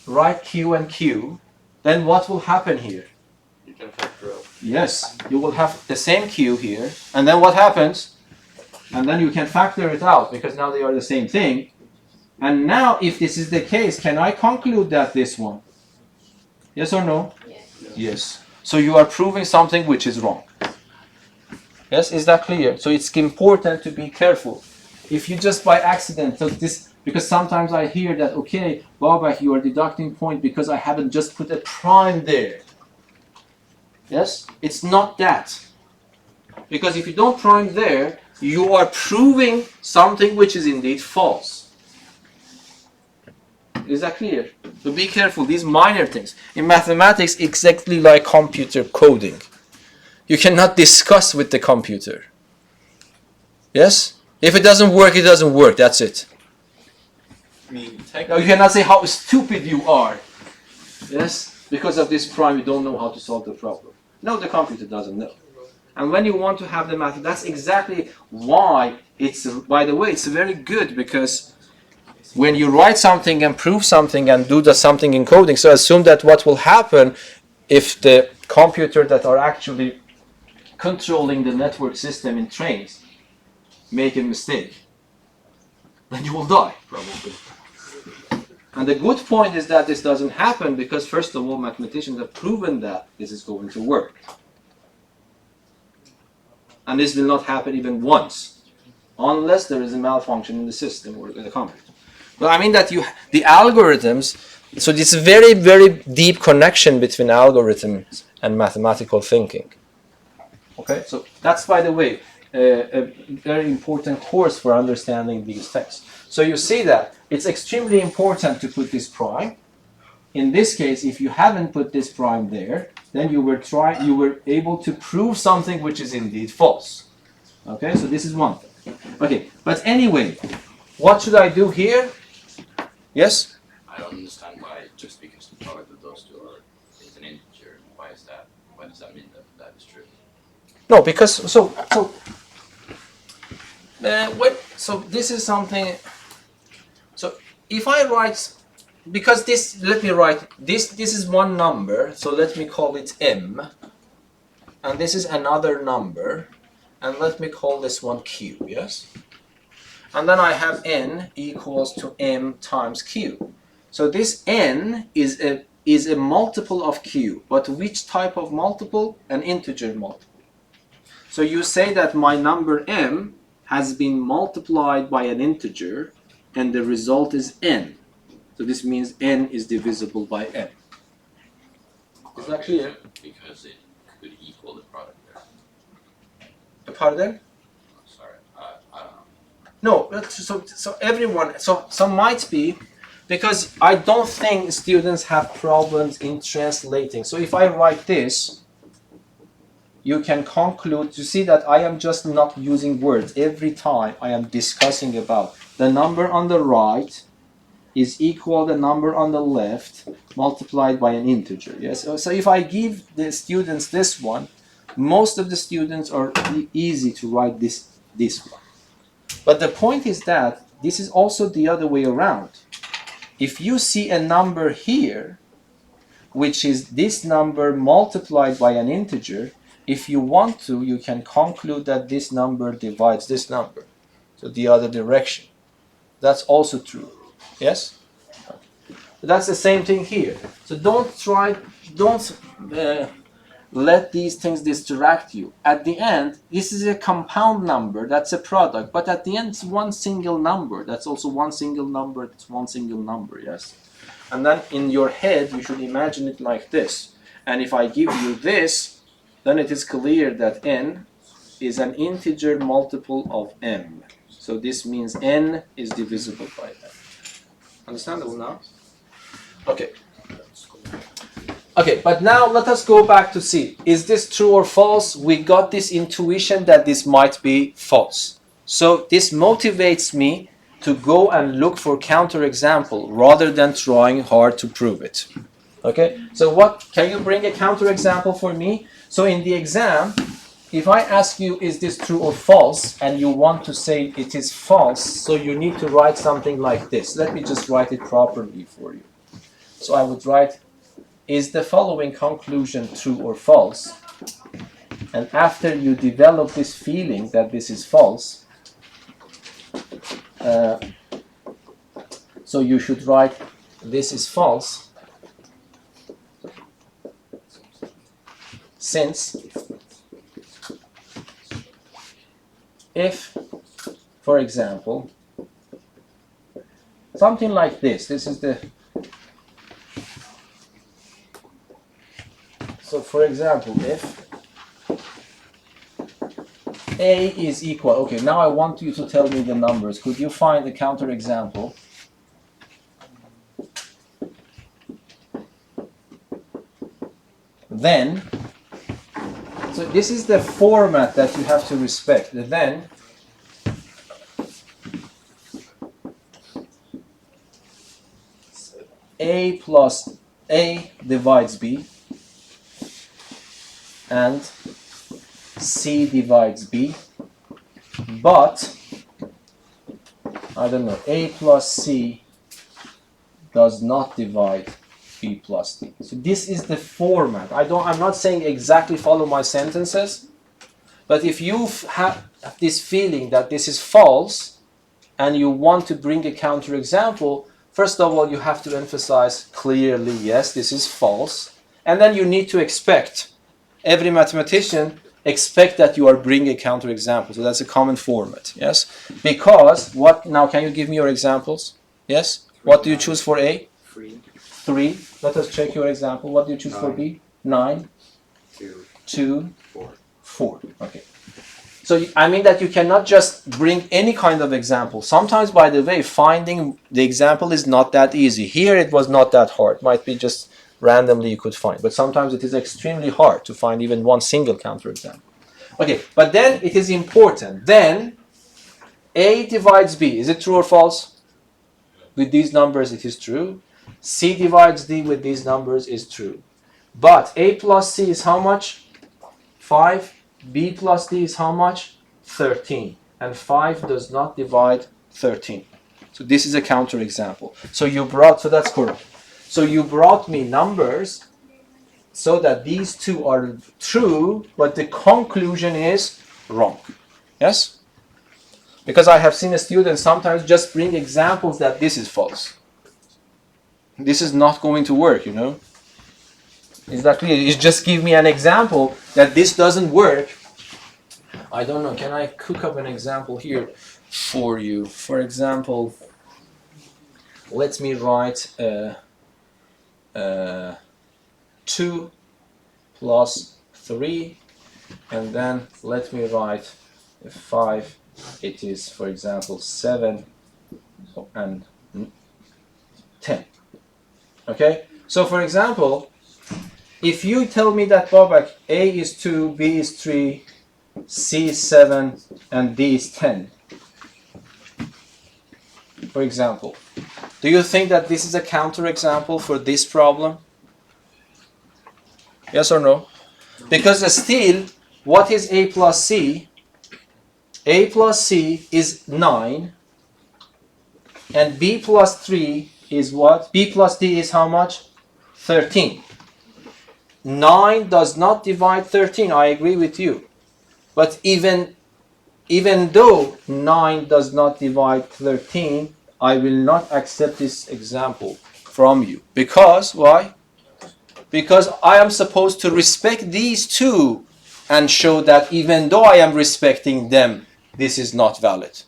write Q and Q, then what will happen here? You can factor out. Yes, you will have the same Q here, and then what happens? And then you can factor it out because now they are the same thing. And now, if this is the case, can I conclude that this one? Yes or no? Yes. Yes. So you are proving something which is wrong. Yes, is that clear? So it's important to be careful. If you just by accident took this, because sometimes I hear that, okay, Babak, you are deducting point because I haven't just put a prime there. Yes? It's not that. Because if you don't prime there, you are proving something which is indeed false. Is that clear? So be careful, these minor things. In mathematics, exactly like computer coding. You cannot discuss with the computer. Yes? If it doesn't work, it doesn't work. That's it. I mean, Now, you technically, cannot say how stupid you are. Yes? Because of this prime, you don't know how to solve the problem. No, the computer doesn't know. And when you want to have the math, that's exactly why it's, by the way, it's very good, because when you write something and prove something and do something in coding, so assume that what will happen if the computer that are actually controlling the network system in trains make a mistake, then you will die, probably. And the good point is that this doesn't happen because, first of all, mathematicians have proven that this is going to work. And this will not happen even once, unless there is a malfunction in the system or in the computer. But I mean that the algorithms, so this very, very deep connection between algorithms and mathematical thinking. Okay, so that's, by the way, a very important course for understanding these things. So you see that it's extremely important to put this prime. In this case, if you haven't put this prime there, then you were able to prove something which is indeed false. Okay, so this is one thing. Okay, but anyway, what should I do here? Yes? I don't understand why just because the product of those two is an integer. Why is that? Why does that mean that that is true? No, because so this is something. So if I write, because this, let me write this. This is one number, so let me call it m, and this is another number, and let me call this one q. Yes. And then I have n equals to m times q. So this n is a multiple of q, but which type of multiple? An integer multiple. So you say that my number m has been multiplied by an integer, and the result is n. So this means n is divisible by n. Is that clear? Because it could equal the product there. Pardon? Sorry, I don't know. No, so everyone, so some might be, because I don't think students have problems in translating. So if I write this, you can conclude, you see that I am just not using words. Every time I am discussing about the number on the right is equal to the number on the left multiplied by an integer. Yes. So if I give the students this one, most of the students are easy to write this one. But the point is that this is also the other way around. If you see a number here, which is this number multiplied by an integer, if you want to, you can conclude that this number divides this number. So the other direction. That's also true. Yes? That's the same thing here. So don't let these things distract you. At the end, this is a compound number, that's a product, but at the end it's one single number. That's also one single number, it's one single number, yes? And then in your head, you should imagine it like this. And if I give you this, then it is clear that n is an integer multiple of m. So this means n is divisible by m. Understandable now? Okay. Okay, but now let us go back to see, is this true or false? We got this intuition that this might be false. So this motivates me to go and look for counterexample rather than trying hard to prove it. Okay, so what, can you bring a counterexample for me? So in the exam, if I ask you, is this true or false, and you want to say it is false, so you need to write something like this. Let me just write it properly for you. So I would write, is the following conclusion true or false? And after you develop this feeling that this is false, so you should write, this is false, since if, for example, something like this is the, so for example, if A is equal, okay, now I want you to tell me the numbers. Could you find a counterexample? Then, so this is the format that you have to respect. Then A divides B and C divides B, but I don't know, A plus C does not divide B plus D. So this is the format. I'm not saying exactly follow my sentences, but if you have this feeling that this is false and you want to bring a counterexample, first of all, you have to emphasize clearly, yes, this is false. And then you need to expect, every mathematician expect that you are bringing a counterexample. So that's a common format, yes? Because, now can you give me your examples? Yes? What do you choose for A? 3, 3. Let us check your example. What do you choose for B? 9. 2, 2. 4. 4. Okay. So I mean that you cannot just bring any kind of example. Sometimes, by the way, finding the example is not that easy. Here it was not that hard. Might be just randomly you could find. But sometimes it is extremely hard to find even one single counterexample. Okay, but then it is important. Then A divides B. Is it true or false? With these numbers it is true. C divides D with these numbers is true. But A plus C is how much? 5. B plus D is how much? 13. And 5 does not divide 13. So this is a counterexample. So that's correct. So you brought me numbers so that these two are true, but the conclusion is wrong. Yes? Because I have seen a student sometimes just bring examples that this is false. This is not going to work, you know. Is that clear? You just give me an example that this doesn't work. I don't know, can I cook up an example here for you? For example, let me write 2 plus 3, and then let me write 5. It is, for example, 7 and 10. Okay? So, for example, if you tell me that, Babak, A is 2, B is 3, C is 7, and D is 10, for example, do you think that this is a counterexample for this problem? Yes or no? Because still, what is A plus C? A plus C is 9, and B plus 3 is what? B plus D is how much? 13. 9 does not divide 13, I agree with you. But even though 9 does not divide 13, I will not accept this example from you. Because, why? Because I am supposed to respect these two and show that even though I am respecting them, this is not valid.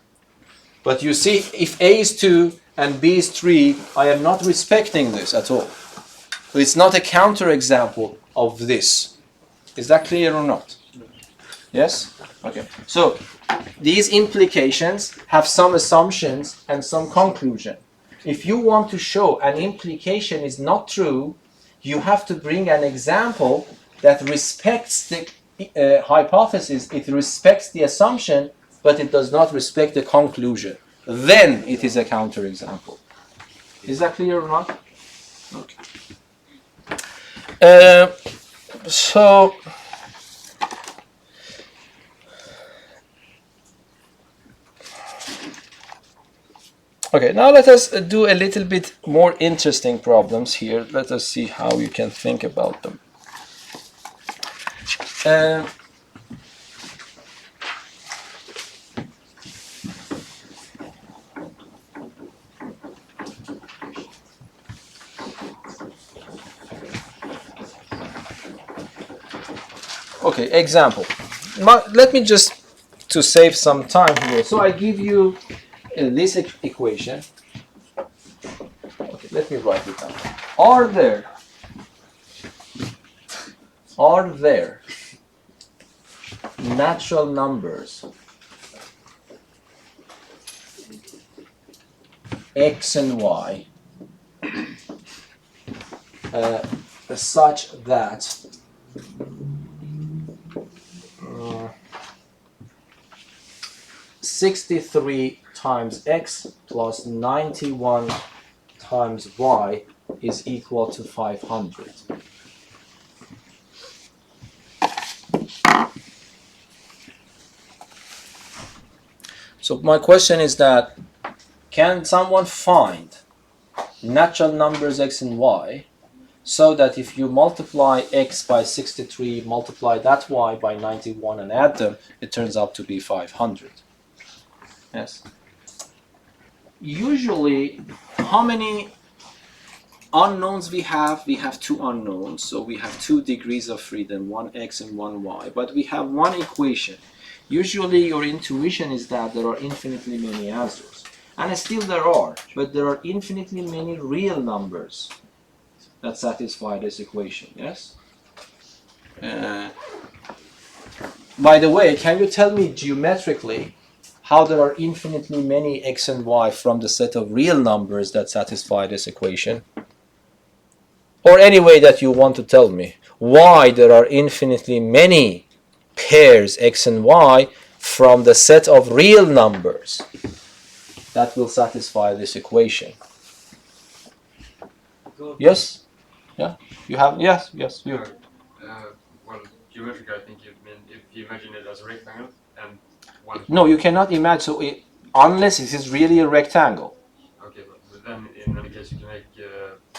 But you see, if A is 2 and B is 3, I am not respecting this at all. So it's not a counterexample of this. Is that clear or not? Yes? Okay. So these implications have some assumptions and some conclusion. If you want to show an implication is not true, you have to bring an example that respects the hypothesis, it respects the assumption, but it does not respect the conclusion. Then it is a counterexample. Is that clear or not? Okay. So okay, now let us do a little bit more interesting problems here. Let us see how you can think about them. Okay, example. Let me just, to save some time here, so I give you this equation. Okay, let me write it down. Are there natural numbers x and y such that 63 times x plus 91 times y is equal to 500. So my question is that, can someone find natural numbers x and y so that if you multiply x by 63, multiply that y by 91 and add them, it turns out to be 500? Yes. Usually, how many unknowns we have? We have two unknowns, so we have 2 degrees of freedom, one x and one y, but we have one equation. Usually your intuition is that there are infinitely many answers, and still there are, but there are infinitely many real numbers that satisfy this equation. Yes. By the way, can you tell me geometrically how there are infinitely many x and y from the set of real numbers that satisfy this equation? Or any way that you want to tell me why there are infinitely many pairs x and y from the set of real numbers that will satisfy this equation. Yes? Yeah? You have? Yes, yes. You. Well, geometrically, I think you mean if you imagine it as a rectangle and one. No, you cannot imagine, so unless it is really a rectangle. Okay, but then in any case you can make.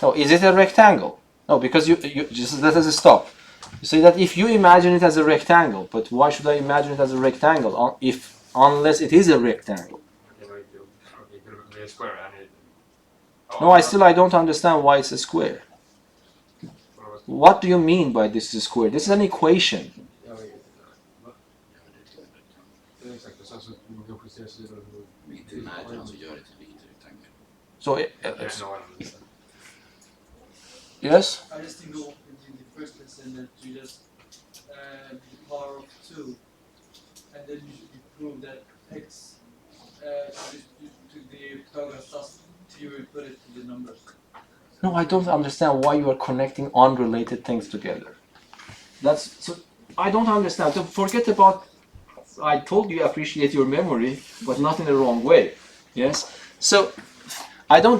No, is it a rectangle? No, because you just let us stop. You say that if you imagine it as a rectangle, but why should I imagine it as a rectangle unless it is a rectangle? Okay, it could be a square and it. No, I don't understand why it's a square. What do you mean by this is a square? This is an equation. Vilket imagine, alltså gör det till vilket rektangel. So, yes? I just think go in the first lesson that you just power of 2, and then you prove that x to the Pythagoras theory, put it to the numbers. No, I don't understand why you are connecting unrelated things together. So I don't understand. So forget about. I told you appreciate your memory, but not in the wrong way. Yes. So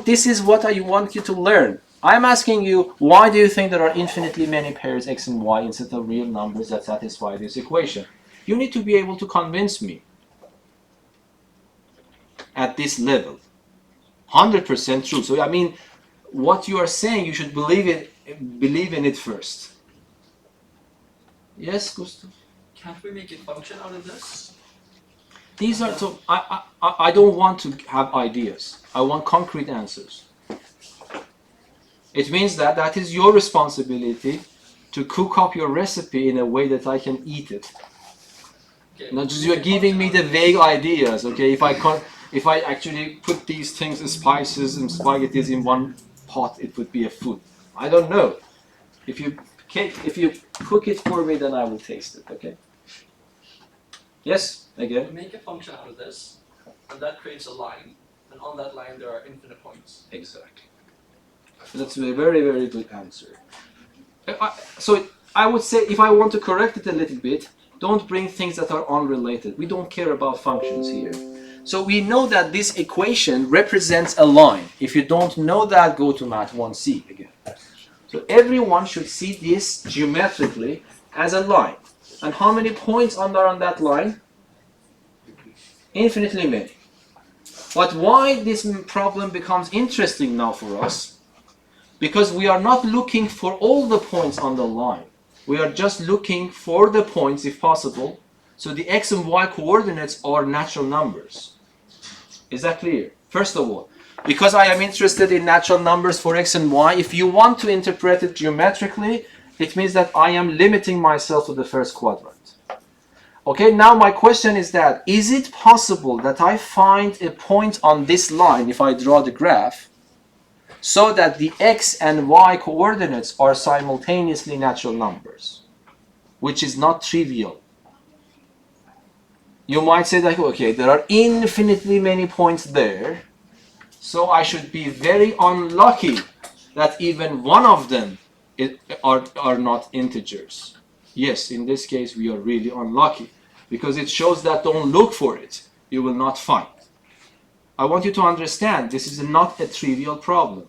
This is what I want you to learn. I'm asking you, why do you think there are infinitely many pairs x and y instead of real numbers that satisfy this equation? You need to be able to convince me at this level. 100% true. So I mean, what you are saying, you should believe in it first. Yes, Gustav? Can't we make a function out of this? These are so. I don't want to have ideas. I want concrete answers. It means that is your responsibility to cook up your recipe in a way that I can eat it. Okay, Not just you're giving me the vague ideas. Okay, if I actually put these things, spices and spaghettis in one pot, it would be a food. I don't know. If you cook it for me, then I will taste it. Okay. Yes. Again. We make a function out of this, and that creates a line, and on that line there are infinite points. Exactly. That's a very, very good answer. So I would say, if I want to correct it a little bit, don't bring things that are unrelated. We don't care about functions here. So we know that this equation represents a line. If you don't know that, go to Math 1C again. So everyone should see this geometrically as a line. And how many points are on that line? Infinitely many. But why this problem becomes interesting now for us? Because we are not looking for all the points on the line. We are just looking for the points, if possible. So the x and y coordinates are natural numbers. Is that clear? First of all, because I am interested in natural numbers for x and y, if you want to interpret it geometrically, it means that I am limiting myself to the first quadrant. Okay, now my question is that, is it possible that I find a point on this line, if I draw the graph, so that the x and y coordinates are simultaneously natural numbers, which is not trivial? You might say that, okay, there are infinitely many points there, so I should be very unlucky that even one of them are not integers. Yes, in this case we are really unlucky, because it shows that don't look for it, you will not find. I want you to understand, this is not a trivial problem.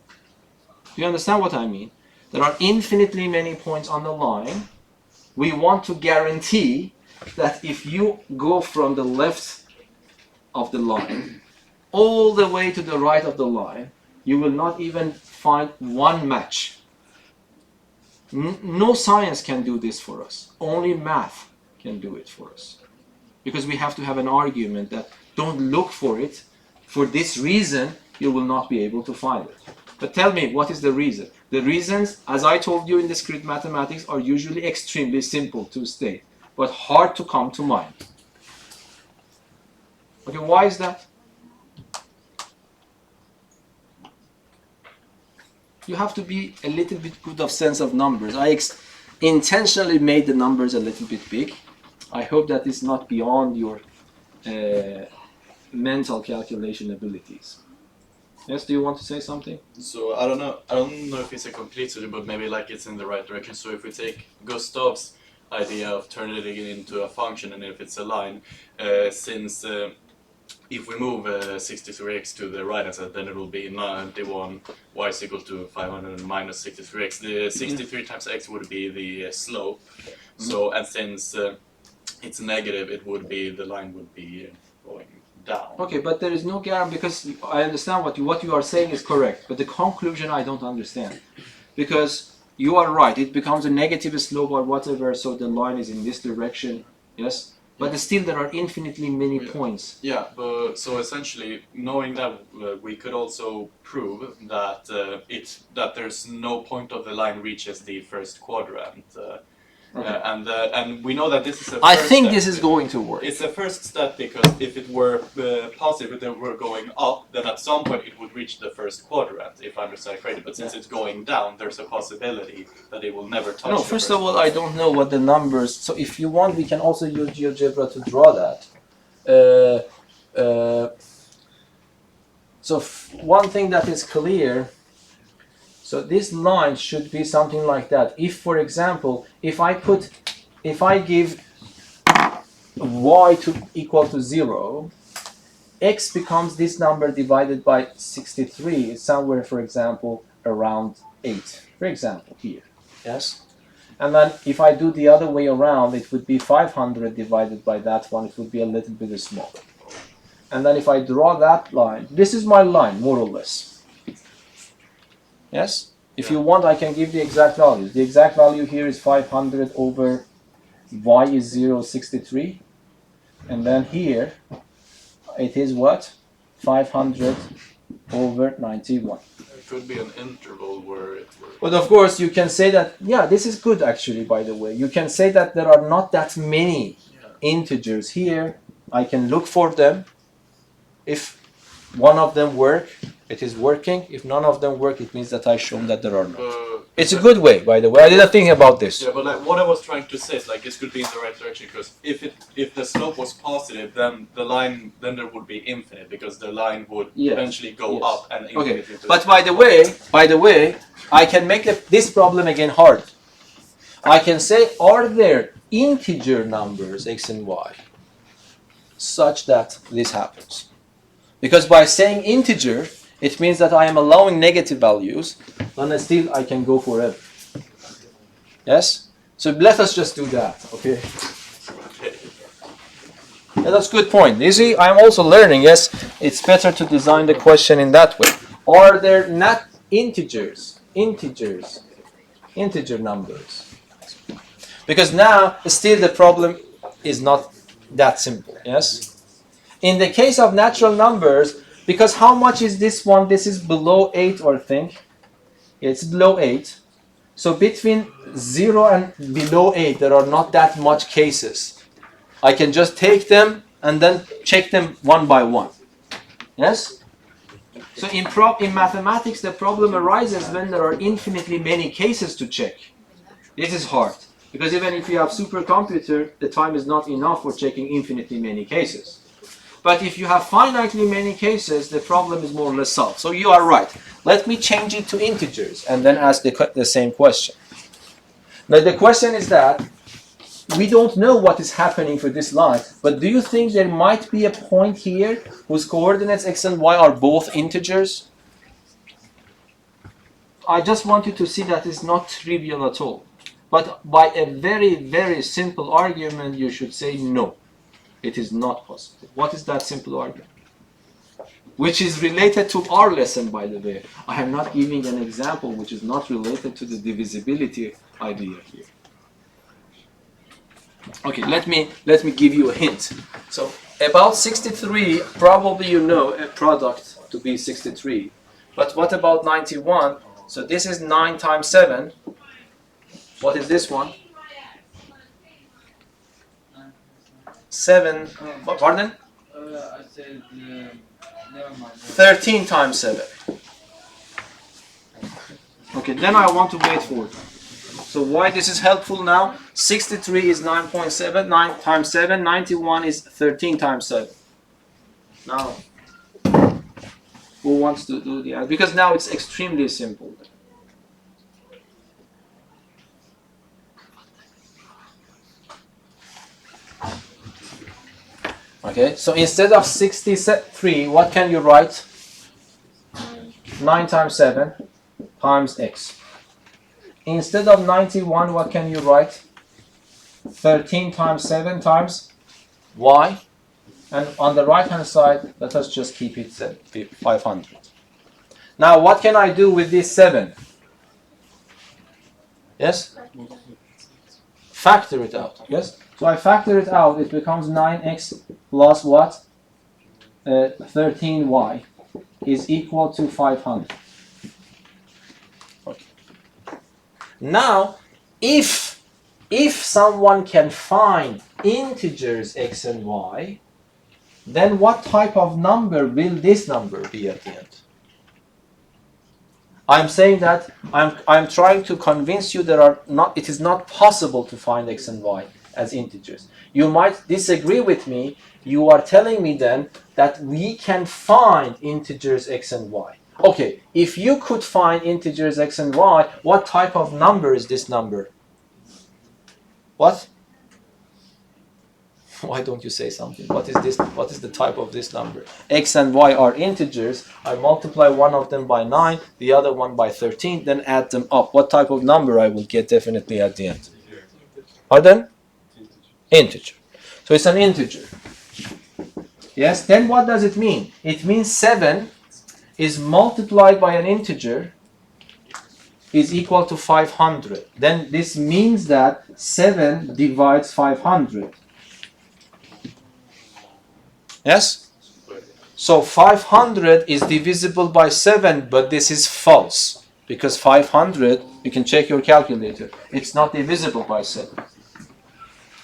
Do you understand what I mean? There are infinitely many points on the line. We want to guarantee that if you go from the left of the line all the way to the right of the line, you will not even find one match. No science can do this for us. Only math can do it for us. Because we have to have an argument that don't look for it. For this reason, you will not be able to find it. But tell me, what is the reason? The reasons, as I told you in discrete mathematics, are usually extremely simple to state, but hard to come to mind. Okay, why is that? You have to be a little bit good of sense of numbers. I intentionally made the numbers a little bit big. I hope that is not beyond your mental calculation abilities. Yes, do you want to say something? So I don't know if it's a complete solution, but maybe like it's in the right direction. So if we take Gustav's idea of turning it into a function, and if it's a line, since if we move 63x to the right hand side, then it will be 91 y is equal to 500 minus 63x. The 63 times x would be the slope. So, and since it's negative, it would be, the line would be going down. Okay, but there is no guarantee, because I understand what you are saying is correct, but the conclusion I don't understand. Because you are right, it becomes a negative slope or whatever, so the line is in this direction, yes? But still there are infinitely many points. Yeah, but so essentially, knowing that, we could also prove that that there's no point of the line reaches the first quadrant. And we know that this is a first I think step. this is going to work. It's a first step, because if it were positive, if it were going up, then at some point it would reach the first quadrant, if I understand correctly. But since it's going down, there's a possibility that it will never touch. No, the first first of all, quadrant. I don't know what the numbers. So if you want, we can also use GeoGebra to draw that. So one thing that is clear. So this line should be something like that. If, for example, if I give y equal to 0, x becomes this number divided by 63, somewhere, for example, around 8, for example, here, yes? And then if I do the other way around, it would be 500 divided by that one, it would be a little bit smaller. And then if I draw that line, this is my line, more or less. Yes? If you want, I can give the exact values. The exact value here is 500 over y is 0, 63. And then here, it is what? 500 over 91. It could be an interval where it works. But of course, you can say that, yeah, this is good actually, by the way. You can say that there are not that many integers here. I can look for them. If one of them work, it is working. If none of them work, it means that I've shown that there are not. It's a good way, by the way. I didn't think about this. Yeah, but like what I was trying to say is like this could be in the right direction, because if the slope was positive, then the line, then there would be infinite, because the line would eventually go up and Okay, infinite. but by the way, I can make this problem again hard. I can say, are there integer numbers x and y such that this happens? Because by saying integer, it means that I am allowing negative values, and still I can go forever. Yes? So let us just do that, okay? Yeah, that's a good point. You see, I'm also learning, yes, it's better to design the question in that way. Are there not integer numbers? Because now, still the problem is not that simple, yes? In the case of natural numbers, because how much is this one? This is below 8, I think. It's below 8. So between 0 and below 8, there are not that much cases. I can just take them and then check them one by one. Yes? So in mathematics, the problem arises when there are infinitely many cases to check. This is hard. Because even if you have supercomputer, the time is not enough for checking infinitely many cases. But if you have finitely many cases, the problem is more or less solved. So you are right. Let me change it to integers and then ask the same question. Now the question is that we don't know what is happening for this line, but do you think there might be a point here whose coordinates x and y are both integers? I just want you to see that it's not trivial at all. But by a very, very simple argument, you should say no. It is not possible. What is that simple argument? Which is related to our lesson, by the way. I am not giving an example which is not related to the divisibility idea here. Okay, let me give you a hint. So about 63, probably you know a product to be 63. But what about 91? So this is 9 times 7. What is this one? 7. Pardon? I said, never mind. 13 times 7. Okay, then I want to wait for it. So why this is helpful now? 63 is 9.7, 9 times 7, 91 is 13 times 7. Now, who wants to do the answer? Because now it's extremely simple. Okay, so instead of 63, what can you write? 9 times 7 times x. Instead of 91, what can you write? 13 times 7 times y. And on the right hand side, let us just keep it 500. Now, what can I do with this 7? Yes? Factor it out. Yes? So I factor it out, it becomes 9x plus what? 13y is equal to 500. Okay. Now, if someone can find integers x and y, then what type of number will this number be at the end? I'm saying that I'm trying to convince you it is not possible to find x and y as integers. You might disagree with me. You are telling me then that we can find integers x and y. Okay, if you could find integers x and y, what type of number is this number? What? Why don't you say something? What is this? What is the type of this number? X and y are integers. I multiply one of them by 9, the other one by 13, then add them up. What type of number I will get definitely at the end? Pardon? Integer. So it's an integer. Yes, then what does it mean? It means 7 is multiplied by an integer is equal to 500. Then this means that 7 divides 500. Yes? So 500 is divisible by 7, but this is false. Because 500, you can check your calculator, it's not divisible by 7.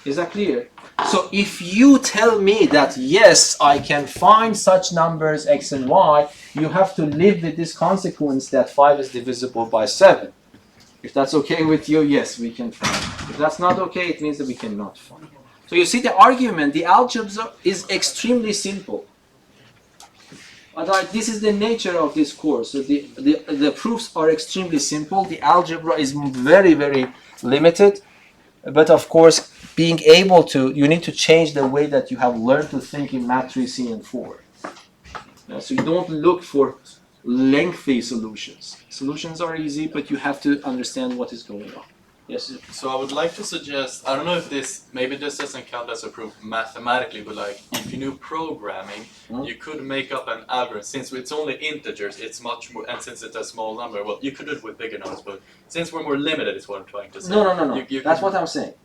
Is that clear? So if you tell me that yes, I can find such numbers x and y, you have to live with this consequence that 5 is divisible by 7. If that's okay with you, yes, we can find. If that's not okay, it means that we cannot find. So you see the argument, the algebra is extremely simple. But this is the nature of this course. So the proofs are extremely simple. The algebra is very, very limited. But of course, being able to, you need to change the way that you have learned to think in math 3C and 4. So you don't look for lengthy solutions. Solutions are easy, but you have to understand what is going on. Yes? So I would like to suggest, I don't know if maybe this doesn't count as a proof mathematically, but like if you knew programming, you could make up an algorithm. Since it's only integers, it's much more, and since it's a small number, well, you could do it with bigger numbers, but since we're more limited is what I'm trying to say. No. That's what I'm saying.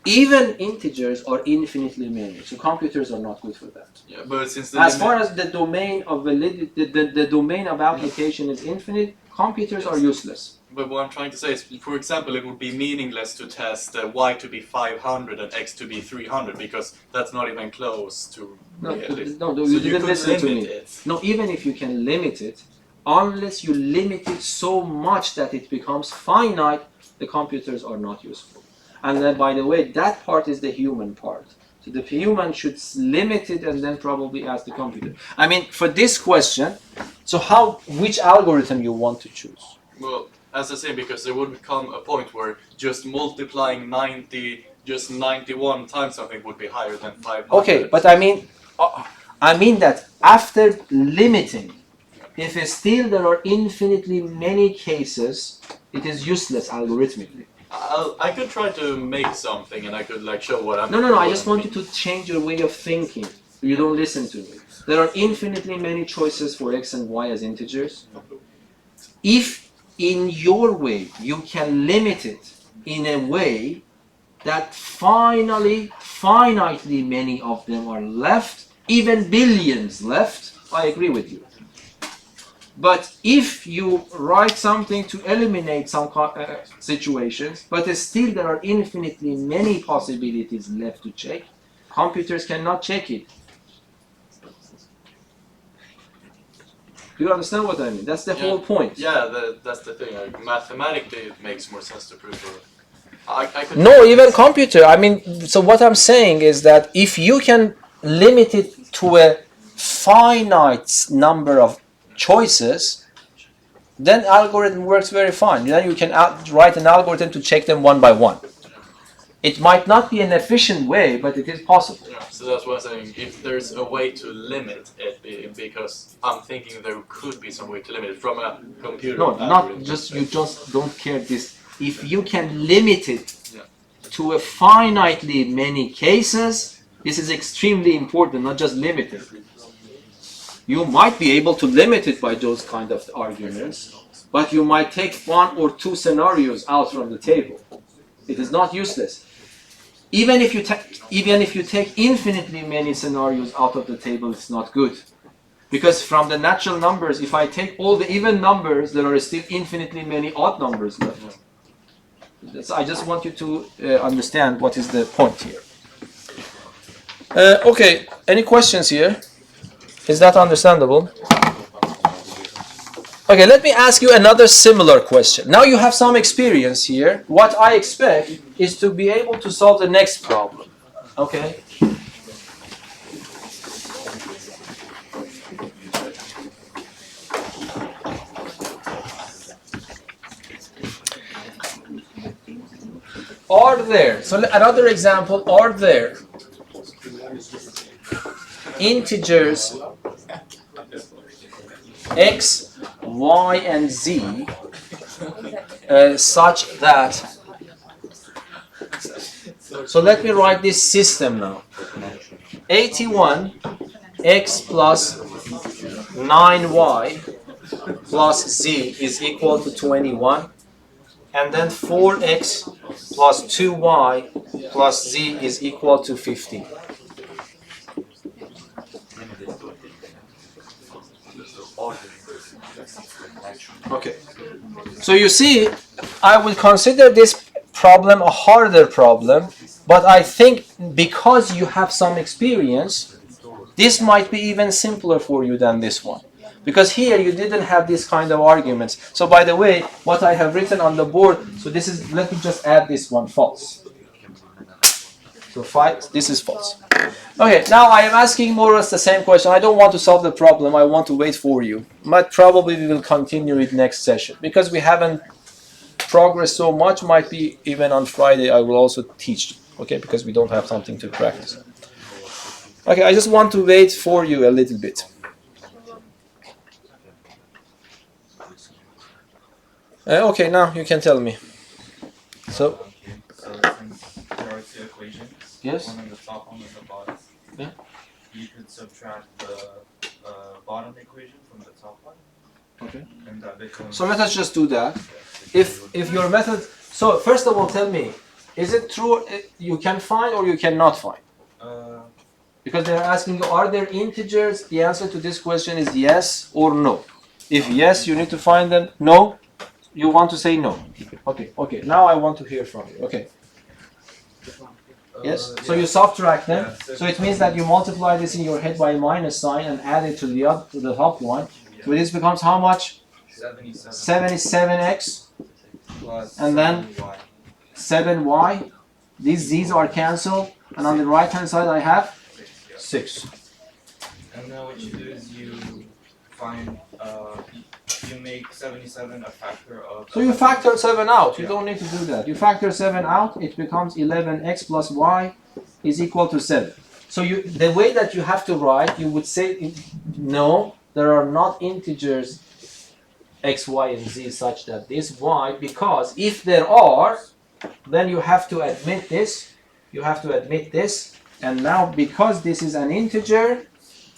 Even integers are infinitely many, so computers are not good for that. Yeah, but since as far as the domain of validity, the domain of application is infinite, computers are useless. But what I'm trying to say is, for example, it would be meaningless to test y to be 500 and x to be 300 because that's not even close to reality. No, so you didn't listen to me. It. No, even if you can limit it, unless you limit it so much that it becomes finite, the computers are not useful. And then, by the way, that part is the human part. So the human should limit it and then probably ask the computer. I mean, for this question, so which algorithm you want to choose? Well, as I say, because there would come a point where just multiplying 91 times something would be higher than 500. Okay, but I mean that after limiting if still there are infinitely many cases, it is useless algorithmically. I could try to make something and I could like show what I'm. No. I just want you to change your way of thinking. You don't listen to me. There are infinitely many choices for x and y as integers. If in your way you can limit it in a way that finitely many of them are left, even billions left, I agree with you. But if you write something to eliminate some situations, but still there are infinitely many possibilities left to check, computers cannot check it. Do you understand what I mean? That's the whole point. Yeah, that's the thing. Like, mathematically, it makes more sense to prove it. I could No, even computer. I mean, so what I'm saying is that if you can limit it to a finite number of choices, then algorithm works very fine. Then you can write an algorithm to check them one by one. It might not be an efficient way, but it is possible. Yeah, so that's what I'm saying. If there's a way to limit it, because I'm thinking there could be some way to limit it from a computer. No, not just you just don't care this. If you can limit it to a finitely many cases, this is extremely important, not just limit it. You might be able to limit it by those kind of arguments, but you might take one or two scenarios out from the table. It is not useless. Even if you take infinitely many scenarios out of the table, it's not good. Because from the natural numbers, if I take all the even numbers, there are still infinitely many odd numbers left. I just want you to understand what is the point here. Okay, any questions here? Is that understandable? Okay, let me ask you another similar question. Now you have some experience here. What I expect is to be able to solve the next problem. Okay? Are there, so another example, are there integers x, y, and z such that, so let me write this system now. 81 x plus 9y plus z is equal to 21, and then 4x plus 2y plus z is equal to 15. Okay. So you see, I will consider this problem a harder problem, but I think because you have some experience, this might be even simpler for you than this one. Because here you didn't have this kind of arguments. So by the way, what I have written on the board, so this is, let me just add this one, false. So 5, this is false. Okay, now I am asking more or less the same question. I don't want to solve the problem, I want to wait for you. But probably we will continue it next session. Because we haven't progressed so much, might be even on Friday I will also teach. Okay, because we don't have something to practice. Okay, I just want to wait for you a little bit. Okay, now you can tell me. So since there are two equations, yes, one on the top, one on the bottom, yeah, you could subtract the bottom equation from the top one, okay. and that becomes. So let us just do that. If your method, so first of all, tell me, is it true you can find or you cannot find? Because they are asking you, are there integers? The answer to this question is yes or no. If yes, you need to find them. No, you want to say no. Okay. Now I want to hear from you. Okay. Yes. So you subtract them. Yeah, So it means that you multiply this in your head by a minus sign and add it to the top one. So this becomes how much? 77x. Plus And then 7y. 7y. These z's are cancelled, and on the right hand side I have 6. And then what you do is you find, you make 77 a factor of. So you factor 7 out. You don't need to do that. You factor 7 out, it becomes 11x plus y is equal to 7. So the way that you have to write, you would say no, there are not integers x, y, and z such that this. Why? Because if there are, then you have to admit this, you have to admit this, and now because this is an integer,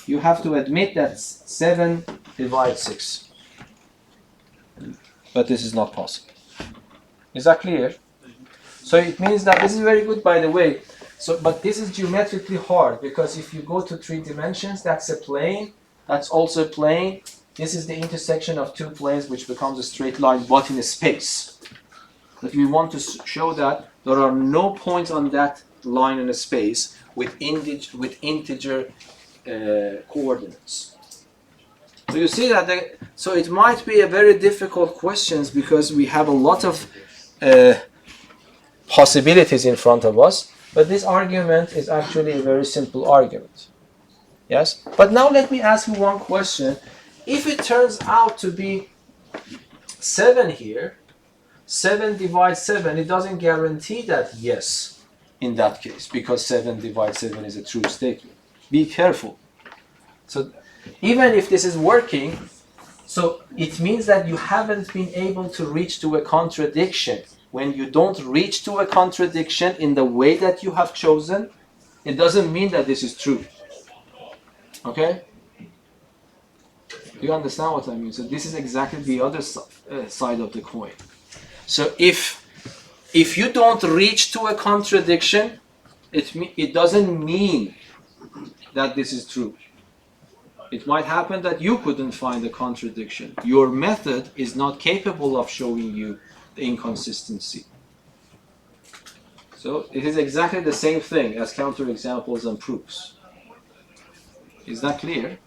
you have to admit that 7 divides 6. But this is not possible. Is that clear? So it means that this is very good, by the way. So, but this is geometrically hard, because if you go to 3 dimensions, that's a plane, that's also a plane. This is the intersection of 2 planes, which becomes a straight line, but in a space. But we want to show that there are no points on that line in a space with integer coordinates. So you see that, so it might be a very difficult questions because we have a lot of possibilities in front of us, but this argument is actually a very simple argument. Yes? But now let me ask you one question. If it turns out to be 7 here, 7 divides 7, it doesn't guarantee that yes in that case, because 7 divides 7 is a true statement. Be careful. So even if this is working, so it means that you haven't been able to reach to a contradiction. When you don't reach to a contradiction in the way that you have chosen, it doesn't mean that this is true. Okay? Do you understand what I mean? So this is exactly the other side of the coin. So if you don't reach to a contradiction, it doesn't mean that this is true. It might happen that you couldn't find a contradiction. Your method is not capable of showing you the inconsistency. So it is exactly the same thing as counterexamples and proofs. Is that clear?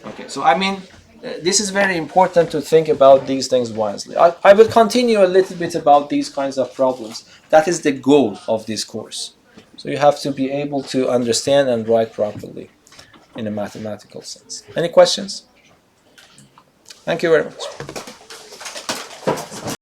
Okay, so I mean, this is very important to think about these things wisely. I will continue a little bit about these kinds of problems. That is the goal of this course. So you have to be able to understand and write properly in a mathematical sense. Any questions? Thank you very much.